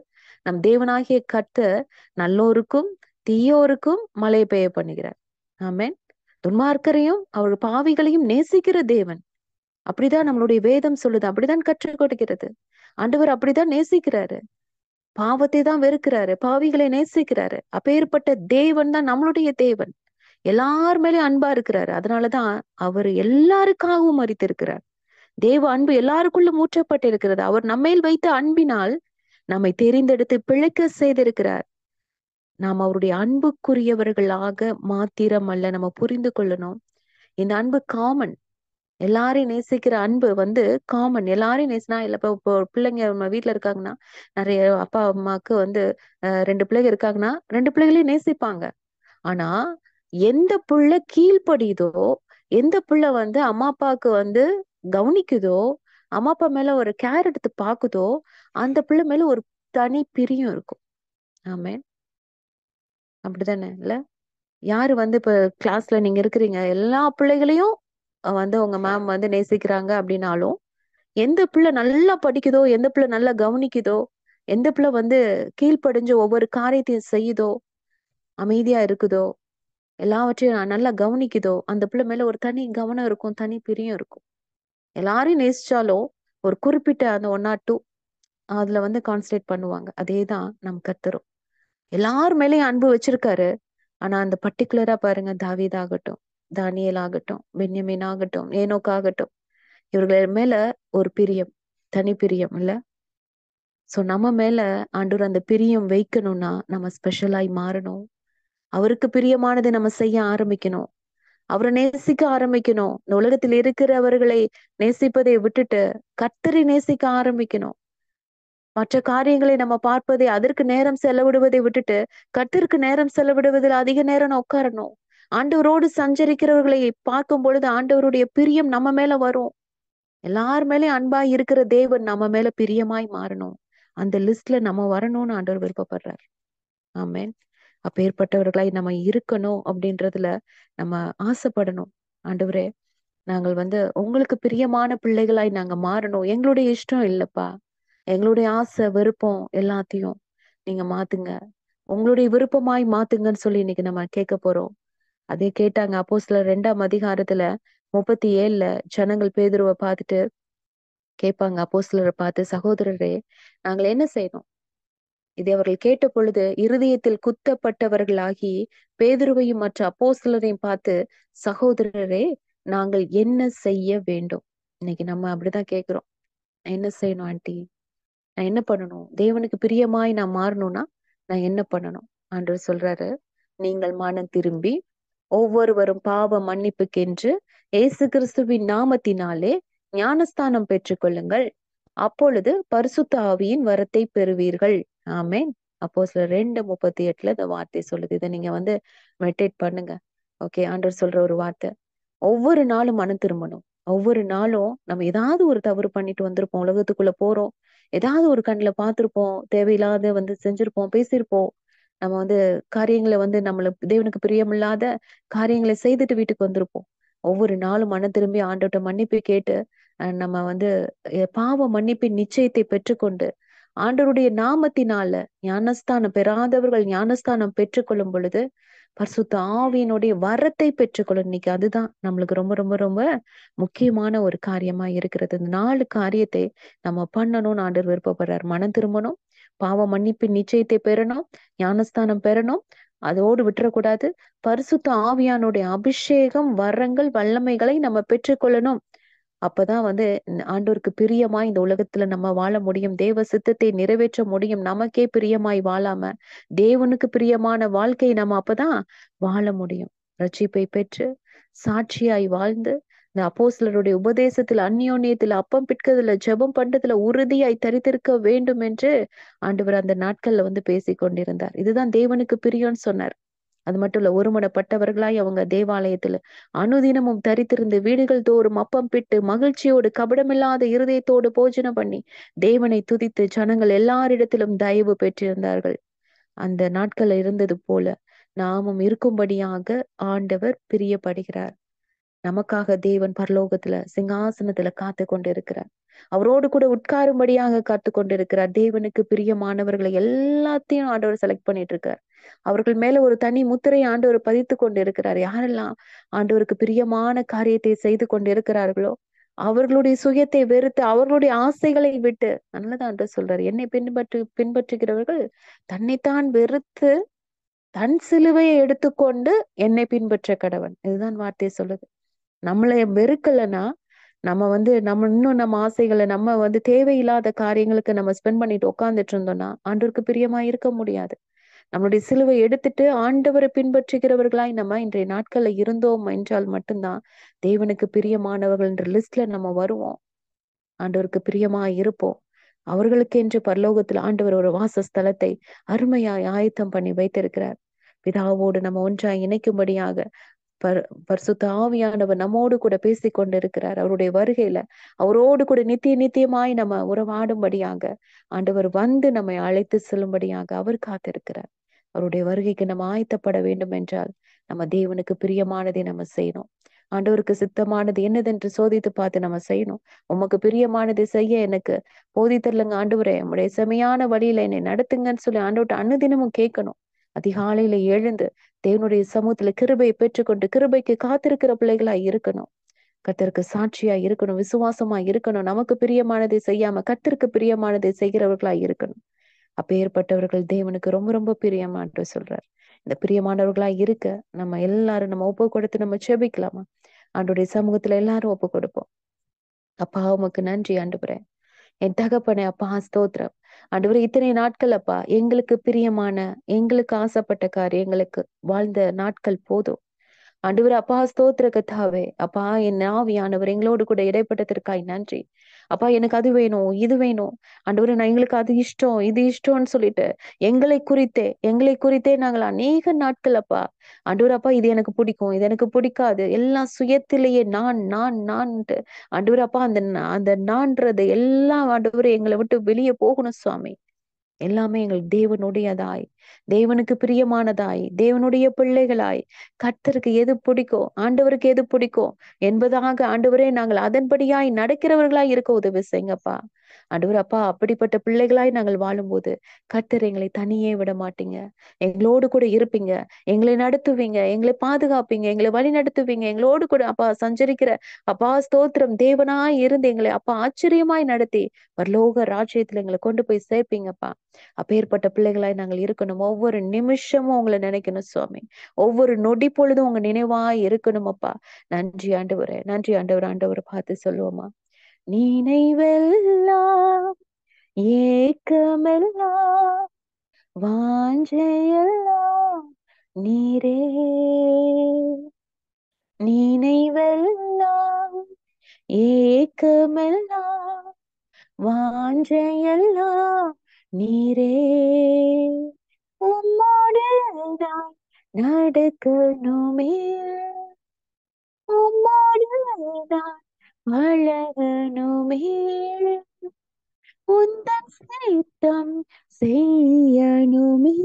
நம் தேவனாகிய கர்த்தர் நல்லோருக்கும் தீயோருக்கும் மழை பெய்ய பண்ணுகிறார். ஆமென். துன்மார்க்கரையும் அவர் பாவிகளையும் நேசிக்கிற தேவன். அப்படிதான் நம்மளுடைய வேதம் சொல்லுது, அப்படிதான் கற்றுக் கொடுக்கிறது. ஆண்டவர் அப்படிதான் நேசிக்கிறாரு. பாவத்தை தான் வெறுக்கிறாரு, பாவிகளை நேசிக்கிறாரு. அப்பேற்பட்ட தேவன் தான் நம்மளுடைய தேவன். எல்லார் மேலயும் அன்பா இருக்கிறாரு. அதனாலதான் அவர் எல்லாருக்காகவும் மரித்திருக்கிறார். தேவ அன்பு எல்லாருக்குள்ளும் ஊற்றப்பட்டு இருக்கிறது. அவர் நம்மேல் வைத்த அன்பினால் நம்மை தெரிந்தெடுத்து பிழைக்க செய்திருக்கிறார். நாம் அவருடைய அன்புக்குரியவர்களாக மாத்திரம் அல்ல, நம்ம புரிந்து கொள்ளணும். இந்த அன்பு காமன். எல்லாரையும் நேசிக்கிற அன்பு காமன். எல்லாரையும் நேசினா இல்ல. இப்போ பிள்ளைங்க நம்ம வீட்டுல இருக்காங்கன்னா, நிறைய அப்பா அம்மாக்கு 2 பிள்ளைங்க இருக்காங்கன்னா 2 பிள்ளைகளையும் நேசிப்பாங்க. ஆனா எந்த பிள்ளை கீழ்ப்படியுதோ, எந்த பிள்ளை அம்மா அப்பாவுக்கு கவனிக்குதோ, அம்மா அப்பா மேல ஒரு கேர் எடுத்து பாக்குதோ, அந்த பிள்ளை மேல ஒரு தனி பிரியம் இருக்கும். ஆமென். அப்படித்தானே இல்ல? யாரு இப்ப கிளாஸ்ல நீங்க இருக்கிறீங்க, எல்லா பிள்ளைகளையும் உங்க மேம் நேசிக்கிறாங்க அப்படின்னாலும், எந்த பிள்ளை நல்லா படிக்குதோ, எந்த பிள்ளை நல்லா கவனிக்குதோ, எந்த பிள்ளை கீழ்ப்படிஞ்சு ஒவ்வொரு காரியத்தையும் செய்யுதோ, அமைதியா இருக்குதோ, எல்லாவற்றையும் நல்லா கவனிக்குதோ, அந்த பிள்ளை மேல ஒரு தனி கவனம் இருக்கும், தனி பிரியம் இருக்கும். எல்லாரையும் நேசிச்சாலும் ஒரு குறிப்பிட்ட அந்த 1 or 2 அதுல கான்சன்ட்ரேட் பண்ணுவாங்க. அதேதான் நம் கர்த்தரும் எல்லார் மேலயும் அன்பு வச்சிருக்காரு. ஆனா அந்த பர்டிகுலரா பாருங்க, தாவீது ஆகட்டும், தானியேல் ஆகட்டும், பென்யமீன் ஆகட்டும், ஏனோக் ஆகட்டும், இவர்கள் மேல ஒரு பிரியம், தனி பிரியம் இல்ல. சோ நம்ம மேல ஆண்டவர் அந்த பிரியம் வைக்கணும்னா நம்ம ஸ்பெஷலாய் மாறணும். அவருக்கு பிரியமானதை நம்ம செய்ய ஆரம்பிக்கணும். அவரை நேசிக்க ஆரம்பிக்கணும். இந்த உலகத்தில் இருக்கிறவர்களை நேசிப்பதை விட்டுட்டு கர்த்தரை நேசிக்க ஆரம்பிக்கணும். மற்ற காரியங்களை நம்ம பார்ப்பதை, அதற்கு நேரம் செலவிடுவதை விட்டுட்டு கர்த்தருக்கு நேரம் செலவிடுவதில் அதிக நேரம் நான் உட்காரணும். ஆண்டவரோடு சஞ்சரிக்கிறவர்களை பார்க்கும் பொழுது ஆண்டவருடைய பிரியம் நம்ம மேல வரும். எல்லார் மேலயும் அன்பாய் இருக்கிற தேவன் நம்ம மேல பிரியமாய் மாறணும். அந்த லிஸ்ட்ல நம்ம வரணும்னு ஆண்டவர் விருப்பப்படுறார். ஆமென். அப்பேற்பட்டவர்களாய் நம்ம இருக்கணும் அப்படின்றதுல நம்ம ஆசைப்படணும். ஆண்டவரே, நாங்கள் உங்களுக்கு பிரியமான பிள்ளைகளாய் நாங்க மாறணும். எங்களுடைய இஷ்டம் இல்லப்பா, எங்களுடைய ஆசை விருப்பம் எல்லாத்தையும் நீங்க மாத்துங்க, உங்களுடைய விருப்பமாய் மாத்துங்கன்னு சொல்லி இன்னைக்கு நம்ம கேட்க போறோம். அதே கேட்டாங்க அப்போஸ்தலர் 2ஆம் அதிகாரத்துல 37ல ஜனங்கள் பேதுருவை பார்த்துட்டு கேட்பாங்க, அப்போஸ்தலரை பார்த்து, சகோதரரே நாங்கள் என்ன செய்யணும்? இதை அவர்கள் கேட்ட பொழுது இருதயத்தில் குத்தப்பட்டவர்களாகி பேதுருவையும் மற்ற அப்போஸ்தலரையும் பார்த்து, சகோதரரே நாங்கள் என்ன செய்ய வேண்டும்? இன்னைக்கு நம்ம அப்படிதான் கேட்கிறோம். நான் என்ன செய்யணும் ஆண்டி? நான் என்ன பண்ணணும்? தேவனுக்கு பிரியமாய் நான் மாறணும்னா நான் என்ன பண்ணணும்? ஆண்டவர் சொல்றாரு, நீங்கள் மனம் திரும்பி ஒவ்வொருவரும் பாவ மன்னிப்புக்கென்று இயேசு கிறிஸ்துவின் நாமத்தினாலே ஞானஸ்தானம் பெற்றுக்கொள்ளுங்கள், அப்பொழுது பரிசுத்த ஆவியின் வரத்தை பெறுவீர்கள். ஆமென். அப்போஸ்தலர் 2:38 இந்த வார்த்தை சொல்லுது. இதை நீங்க மெடிடேட் பண்ணுங்க. ஓகே, ஆண்டவர் சொல்ற ஒரு வார்த்தை. ஒவ்வொரு நாளும் மனம் திரும்பணும். ஒவ்வொரு நாளும் நம்ம ஏதாவது ஒரு தவறு பண்ணிட்டு வந்திருப்போம். உலகத்துக்குள்ள போறோம், ஏதாவது ஒரு கண்ணுல பார்த்திருப்போம், தேவையில்லாத செஞ்சிருப்போம், பேசியிருப்போம். நம்ம காரியங்களை நம்மளுக்கு தேவனுக்கு பிரியமில்லாத காரியங்களை செய்துட்டு வீட்டுக்கு வந்திருப்போம். ஒவ்வொரு நாளும் மனம் திரும்பி ஆண்டவர்ட்ட மன்னிப்பு கேட்டு நம்ம பாவ மன்னிப்பின் நிச்சயத்தை பெற்றுக்கொண்டு ஆண்டவருடைய நாமத்தினால ஞானஸ்தானம் பெறாதவர்கள் ஞானஸ்தானம் பெற்றுக்கொள்ளும் பொழுது பரிசுத்த ஆவியினுடைய வரத்தை பெற்றுக்கொள்ளும். இன்னைக்கு அதுதான் நம்மளுக்கு ரொம்ப ரொம்ப ரொம்ப முக்கியமான ஒரு காரியமா இருக்கிறது. இந்த 4 காரியத்தை நம்ம பண்ணணும்னு ஆண்டவர் விருப்பப்படுறார். மனம் திரும்பணும், பாவ மன்னிப்பின் நிச்சயத்தை பெறணும், ஞானஸ்தானம் பெறணும், அதோடு விட்டுறக்கூடாது, பரிசுத்த ஆவியானுடைய அபிஷேகம், வரங்கள், வல்லமைகளை நம்ம பெற்றுக்கொள்ளணும். அப்பதான் ஆண்டவருக்கு பிரியமாய் இந்த உலகத்துல நம்ம வாழ முடியும். தேவ சித்தத்தை நிறைவேற்ற முடியும். நமக்கே பிரியமாய் வாழாம தேவனுக்கு பிரியமான வாழ்க்கை நம்ம அப்பதான் வாழ முடியும். ரட்சிப்பை பெற்று சாட்சியாய் வாழ்ந்து இந்த அப்போஸ்தலருடைய உபதேசத்துல, அந்யோன்யத்துல, அப்பம் பிட்கிறதுல, ஜெபம் பண்றதுல உறுதியாய் தரித்திருக்க வேண்டும் என்று ஆண்டவர் அந்த நாட்கள்ல பேசிக் கொண்டிருந்தார். இதுதான் தேவனுக்கு பிரியம்னு சொன்னார். அது மட்டும் இல்ல, ஒருமனப்பட்டவர்களாய் அவங்க தேவாலயத்துல அனுதினமும் தரித்திருந்து வீடுகள் தோறும் அப்பம் பிட்டு மகிழ்ச்சியோடு கபடமில்லாத இருதயத்தோடு போஜனம் பண்ணி தேவனை துதித்து ஜனங்கள் எல்லாரிடத்திலும் தயவு பெற்றிருந்தார்கள். அந்த நாட்கள்ல இருந்தது போல நாமும் இருக்கும்படியாக ஆண்டவர் பிரியப்படுகிறார். நமக்காக தேவன் பரலோகத்துல சிங்காசனத்துல காத்து கொண்டு இருக்கிறார். அவரோடு கூட உட்காரும்படியாக காத்து கொண்டிருக்கிறார். தேவனுக்கு பிரியமானவர்களை எல்லாத்தையும் ஆண்டவர் செலக்ட் பண்ணிட்டு இருக்கார். அவர்கள் மேல ஒரு தனி முத்திரை ஆண்டவர் பதித்து கொண்டு இருக்கிறார். யாரெல்லாம் ஆண்டவருக்கு பிரியமான காரியத்தை செய்து கொண்டு இருக்கிறார்களோ அவர்களுடைய சுயத்தை வெறுத்து அவர்களுடைய ஆசைகளை விட்டு, நல்லதான் ஆண்டவர் சொல்றாரு, என்னை பின்பற்றுகிறவர்கள் தன்னைத்தான் வெறுத்து தன் சிலுவையை எடுத்துக்கொண்டு என்னை பின்பற்ற கடவன். இதுதான் வார்த்தையை சொல்லுது. நம்மளை வெறுக்கலைன்னா நம்ம நம்ம இன்னும் நம்ம ஆசைகளை நம்ம தேவையில்லாத காரியங்களுக்கு நம்ம ஸ்பெண்ட் பண்ணிட்டு உட்கார்ந்துட்டு இருந்தோம்னா ஆண்டவருக்கு பிரியமா இருக்க முடியாது. நம்மளுடைய சிலுவை எடுத்துட்டு ஆண்டவரை பின்பற்றுகிறவர்களாய் நம்ம இன்றைய நாட்கள்ல இருந்தோம் என்றால் மட்டும்தான் தேவனுக்கு பிரியமானவர்கள் என்ற லிஸ்ட்ல நம்ம வருவோம். ஆண்டவருக்கு பிரியமா இருப்போம். அவர்களுக்கு என்று பரலோகத்தில் ஆண்டவர் ஒரு வாசஸ்தலத்தை அருமையாய் ஆயத்தம் பண்ணி வைத்திருக்கிறார். பிதாவோடு நம்ம ஒன்றாய் இணைக்கும்படியாக பரிசுத்த ஆவியானவர் நம்மோடு கூட பேசிக் கொண்டிருக்கிறார். அவருடைய வருகையில அவரோடு கூட நித்தியமாய் நம்ம உறவாடும்படியாக ஆண்டவர் நம்மை அழைத்து செல்லும்படியாக அவர் காத்திருக்கிறார். அவருடைய வருகைக்கு நம்ம ஆயத்தப்பட வேண்டும் என்றால் நம்ம தேவனுக்கு பிரியமானதை நம்ம செய்யணும். ஆண்டவருக்கு சித்தமானது என்னதென்று சோதித்து பார்த்து நம்ம செய்யணும். உமக்கு பிரியமானதை செய்ய எனக்கு போதித்தரலங்க ஆண்டவரே, உம்முடைய செமையான வழியில என்னை நடத்துங்கன்னு சொல்லி ஆண்டவர்ட்ட அனுதினமும் கேட்கணும். அதிகாலையில எழுந்து தேவனுடைய சமூகத்துல கிருபையை பெற்றுக்கொண்டு கிருபைக்கு காத்திருக்கிற பிள்ளைகளா இருக்கணும். கர்த்தருக்கு சாட்சியா இருக்கணும், விசுவாசமா இருக்கணும். நமக்கு பிரியமானதை செய்யாம கர்த்தருக்கு பிரியமானதை செய்கிறவர்களா இருக்கணும். அப்பேற்பட்டவர்கள் தேவனுக்கு ரொம்ப ரொம்ப பிரியமானு சொல்றார். இந்த பிரியமானவர்களா இருக்க நம்ம எல்லாரும் நம்ம ஒப்பு கொடுத்து நம்ம செபிக்கலாமா? ஆண்டவருடைய சமூகத்துல எல்லாரும் ஒப்பு கொடுப்போம். அப்பா உமக்கு நன்றி ஆண்டவரே. என் தகப்பனே அப்பா ஸ்தோத்திரம். ஆண்டவரே இத்தனை நாட்கள் அப்பா எங்களுக்கு பிரியமான, எங்களுக்கு ஆசைப்பட்ட காரியங்களுக்கு வாழ்ந்த நாட்கள் போதும். ஆண்டவரே அப்பா ஸ்தோத்திர கர்த்தாவே, அப்பா என் ஆவியானவர் எங்களோடு கூட இடைப்பட்டதற்காய் நன்றி. அப்பா எனக்கு அது வேணும், இது வேணும். ஆண்டவரே நான் எங்களுக்கு அது இஷ்டம், இது இஷ்டம்னு சொல்லிட்டு எங்களை குறித்தே நாங்கள் அநேக நாட்கள் அப்பா ஆண்டவரே அப்பா இது எனக்கு பிடிக்கும், இது எனக்கு பிடிக்காது, எல்லாம் சுயத்திலேயே நான்ட்டு ஆண்டவரே அப்பா அந்த நான்றது எல்லாம் ஆண்டவரே எங்களை விட்டு வெளியே போகணும் சுவாமி. எல்லாமே எங்கள் தேவனுடையதாய், தேவனுக்கு பிரியமானதாய், தேவனுடைய பிள்ளைகளாய், கர்த்தருக்கு எது பிடிக்கும், ஆண்டவருக்கு எது பிடிக்கும் என்பதாக ஆண்டவரே நாங்கள் அதன்படியாய் நடக்கிறவர்களாய் இருக்க உதவி செய்யுங்கப்பா. ஆண்டவர் அப்பா அப்படிப்பட்ட பிள்ளைகளாய் நாங்கள் வாழும்போது கர்த்தர் எங்களை தனியே விட மாட்டீங்க. எங்களோடு கூட இருப்பீங்க, எங்களை நடத்துவீங்க, எங்களை பாதுகாப்பீங்க, எங்களை வழி நடத்துவீங்க, எங்களோடு கூட அப்பா சஞ்சரிக்கிற அப்பா ஸ்தோத்திரம் தேவனாய் இருந்து எங்களை அப்பா ஆச்சரியமாய் நடத்தி பரலோக ராஜ்யத்துல எங்களை கொண்டு போய் சேர்ப்பீங்கப்பா. அப்பேற்பட்ட பிள்ளைகளாய் நாங்கள் இருக்கணும். ஒவ்வொரு நிமிஷமும் உங்களை நினைக்கணும் சுவாமி. ஒவ்வொரு நொடி பொழுதும் உங்க நினைவாய் இருக்கணும் அப்பா. நன்றி ஆண்டவரே, நன்றி ஆண்டவர். ஆண்டவரை பார்த்து சொல்லுவோமா, நினைவெல்லாம் ஏக்கமெல்லாம் வாஞ்சையெல்லாம் நீரே, நினைவெல்லாம் ஏக்கமெல்லாம் வாஞ்சையெல்லாம் நீரே, உம்மோடு நான் நடக்கணுமே, உம்மோடு நான் பழகணுமே, உந்தன் சித்தம் செய்யணுமே,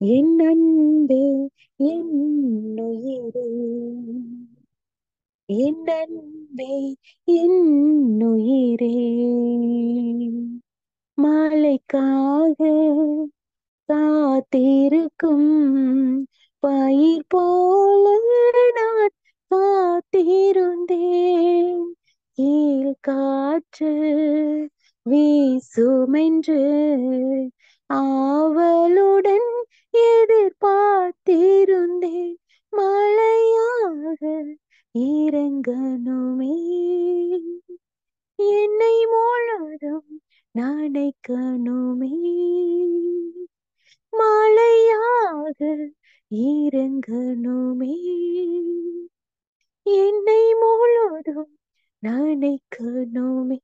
என் அன்பே என் உயிரே, என் அன்பே என் உயிரே, மழைக்காக காத்திருக்கும் பயிர் போல நான் காத்திருந்தேன், கீழ் காற்று வீசுமென்று ஆவலுடன் எதிர்பார்த்திருந்தேன், மழையாக இறங்கணுமே, என்னை முழுதும் நனைக்கணுமே, மழையாக இறங்கணுமே, என்னை முழுதும் நனைக்கணுமே,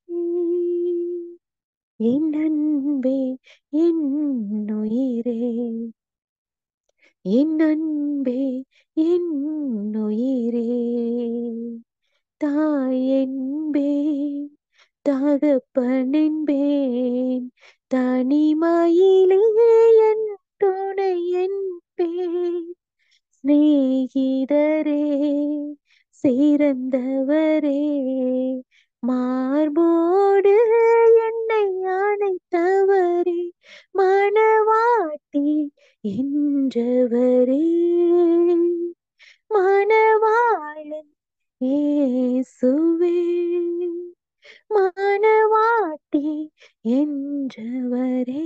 என் அன்பே என் உயிரே, என் அன்பே என் உயிரே, தாய் என்பேன் தகப்பன் என்பேன், தனிமையிலே என் துணை என்பேன், சிநேகிதரே சிறந்தவரே, மார்போடு என்னை அணைத்தவரே, மணவாட்டி என்றவரே, மணவாளன் இயேசுவே, மணவாட்டி என்றவரே,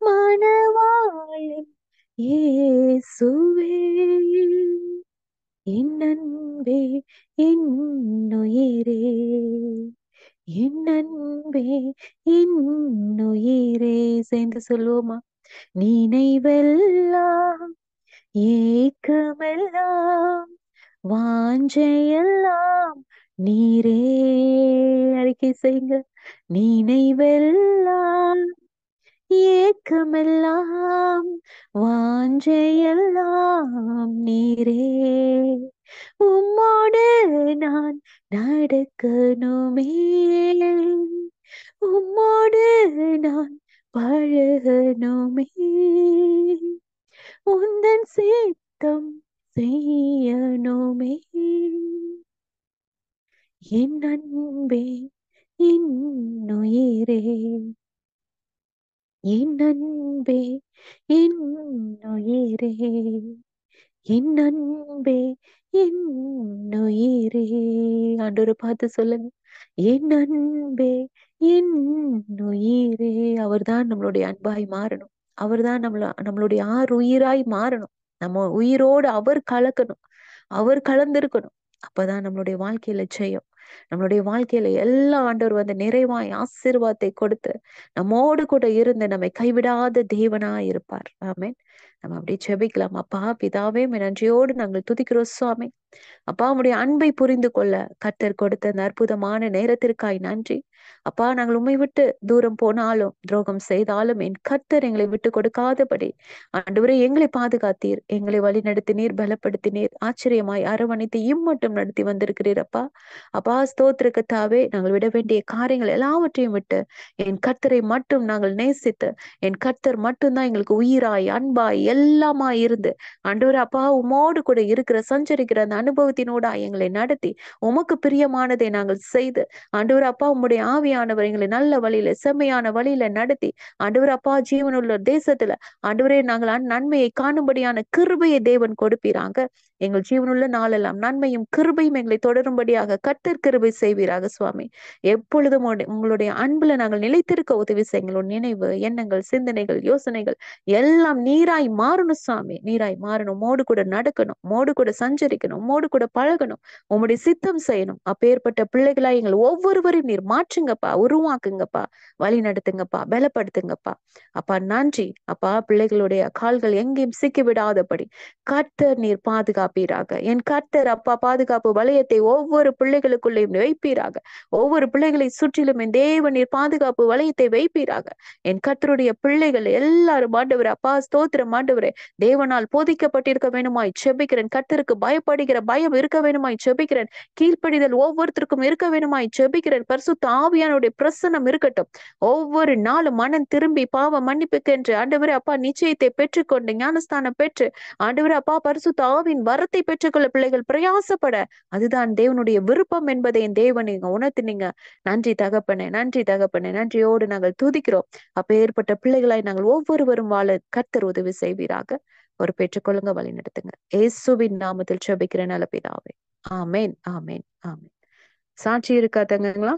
மணவாளன் இயேசுவே, என் அன்பே என் உயிரே, என் அன்பே என் உயிரே. சேர்ந்து சொல்லுவோமா, நினைவெல்லாம் ஏக்கமெல்லாம் வாஞ்சையெல்லாம் நீரே, அறிக்கை செய்யுங்க, நினைவெல்லாம் ஏக்கமெல்லாம் வாஞ்சையெல்லாம் நீரே, உம்மோடு நான் நடக்கணுமே, உம்மோடு நான் பழகணுமே, உந்தன் சித்தம் செய்யணுமே, என் அன்பே என் உயிரே, என் அன்பே என் உயிரே, என் அன்பே என் உயிரே. ஆண்டவரை பார்த்து சொல்லுங்க, என் அன்பே என் உயிரே. அவர்தான் நம்மளுடைய அன்பாய் மாறணும், அவர்தான் நம்மளுடைய ஆறு உயிராய் மாறணும். நம்ம உயிரோடு அவர் கலக்கணும், அவர் கலந்திருக்கணும். அப்பதான் நம்மளுடைய வாழ்க்கையில ஜெயம். நம்மளுடைய வாழ்க்கையில எல்லா ஆண்டவர் வந்து நிறைவாய் ஆசீர்வாதத்தை கொடுத்து நம்மோடு கூட இருந்து நம்மை கைவிடாத தேவனா இருப்பார். ஆமென். நம்ம அப்படியே ஜெபிக்கலாம். அப்பா பிதாவே, உம்மை நன்றியோடு நாங்கள் துதிக்கிறோம் சுவாமி. அப்பா உம்முடைய அன்பை புரிந்து கொள்ள கர்த்தர் கொடுத்த அந்த அற்புதமான நேரத்திற்காய் நன்றி. அப்பா நாங்கள் உம்மை விட்டு தூரம் போனாலும் துரோகம் செய்தாலும் என் கர்த்தர் எங்களை விட்டு கொடுக்காதபடி ஆண்டவரே எங்களை பாதுகாத்தீர், எங்களை வழி நடத்தினீர், பலப்படுத்தினீர், ஆச்சரியமாய் அரவணைத்து இம்மட்டும் நடத்தி வந்திருக்கிறீர் அப்பா. அப்பா ஸ்தோத்திர கர்த்தாவே, நாங்கள் விட வேண்டிய காரியங்கள் எல்லாவற்றையும் விட்டு என் கர்த்தரை மட்டும் நாங்கள் நேசித்து என் கர்த்தர் மட்டும்தான் எங்களுக்கு உயிராய் அன்பாய் எல்லாமாய் இருந்து ஆண்டவரே அப்பா உமோடு கூட இருக்கிற சஞ்சரிக்கிற அந்த அனுபவத்தினோட எங்களை நடத்தி உமக்கு பிரியமானதை நாங்கள் செய்து ஆண்டவர் அப்பா உம்முடைய ஆவியானவர் எங்களை நல்ல வழியில செம்மையான வழியில நடத்தி ஆண்டவர் அப்பா ஜீவனுள்ள தேசத்துல ஆண்டவரே நாங்கள் நன்மையை காணும்படியான கிருபையை தேவன் கொடுப்பீராங்க. எங்கள் ஜீவனுள்ள நாளெல்லாம் நன்மையும் கிருபையும் எங்களை தொடரும்படியாக கர்த்தர் கிருபை செய்வீராக சுவாமி. எப்பொழுதும் உங்களுடைய அன்புல நாங்கள் நிலைத்திருக்க உதவி செய்யுங்கள். நினைவு, எண்ணங்கள், சிந்தனைகள், யோசனைகள் எல்லாம் நீராய் மாறணும் சுவாமி. நீராய் மாறணும், மோடு கூட நடக்கணும், மோடு கூட சஞ்சரிக்கணும், மோடு கூட பழகணும், உம்முடைய சித்தம் செய்யணும். அப்பேற்பட்ட பிள்ளைகளாய் எங்கள் ஒவ்வொருவரையும் நீர் மாற்றுங்கப்பா, உருவாக்குங்கப்பா, வழி நடத்துங்கப்பா, பலப்படுத்துங்கப்பா. அப்பா நன்றி அப்பா. பிள்ளைகளுடைய கால்கள் எங்கேயும் சிக்கி விடாதபடி கர்த்தர் நீர் பாதுகாப்பீராக. என் கர்த்தர் அப்பா பாதுகாப்பு வளையத்தை ஒவ்வொரு பிள்ளைகளுக்குள்ளேயும் வைப்பீராக. ஒவ்வொரு பிள்ளைகளை சுற்றிலும் என் தேவன் நீர் பாதுகாப்பு வளையத்தை வைப்பீராக. என் கர்த்தருடைய பிள்ளைகள் எல்லாரும் ஆண்டவரே அப்பா ஸ்தோத்திரம் ஆண்டவரே தேவனால் போதிக்கப்பட்டிருக்க வேணுமாய் செபிக்கிறேன். கர்த்தருக்கு பயப்படுகிற பயம் இருக்க வேணுமாய் செபிக்கிறேன். கீழ்ப்படிதல் ஒவ்வொருத்தருக்கும் இருக்க வேணுமாய் செபிக்கிறேன். பரிசுத்த ஆவியானுடைய பிரசன்னம் இருக்கட்டும். ஒவ்வொரு நாளும் மனம் திரும்பி பாவ மன்னிப்புக்கென்று ஆண்டவரே அப்பா நிச்சயத்தை பெற்றுக்கொண்டு ஞானஸ்தானம் பெற்று ஆண்டவரே அப்பா பரிசுத்த ஆவியின் வரத்தை பெற்றுக்கொள்ள பிள்ளைகள் பிரயாசப்பட அதுதான் தேவனுடைய விருப்பம் என்பதை என் தேவன் நீங்க உணர்த்தினீங்க. நன்றி தகப்பனே, நன்றி தகப்பனே. நன்றியோடு நாங்கள் துதிக்கிறோம். அப்ப ஏற்பட்ட பிள்ளைகளாய் நாங்கள் ஒவ்வொருவரும் வாழ கர்த்தர் உதவி செய்வீராக. ஒரு பெற்றுக்கொள்ளுங்க, வழி நடத்துங்க. இயேசுவின் நாமத்தில் ஜெபிக்கிற நல்ல பிதாவே. ஆமேன், ஆமேன், ஆமேன். சாட்சி இருக்கா தங்கங்களா?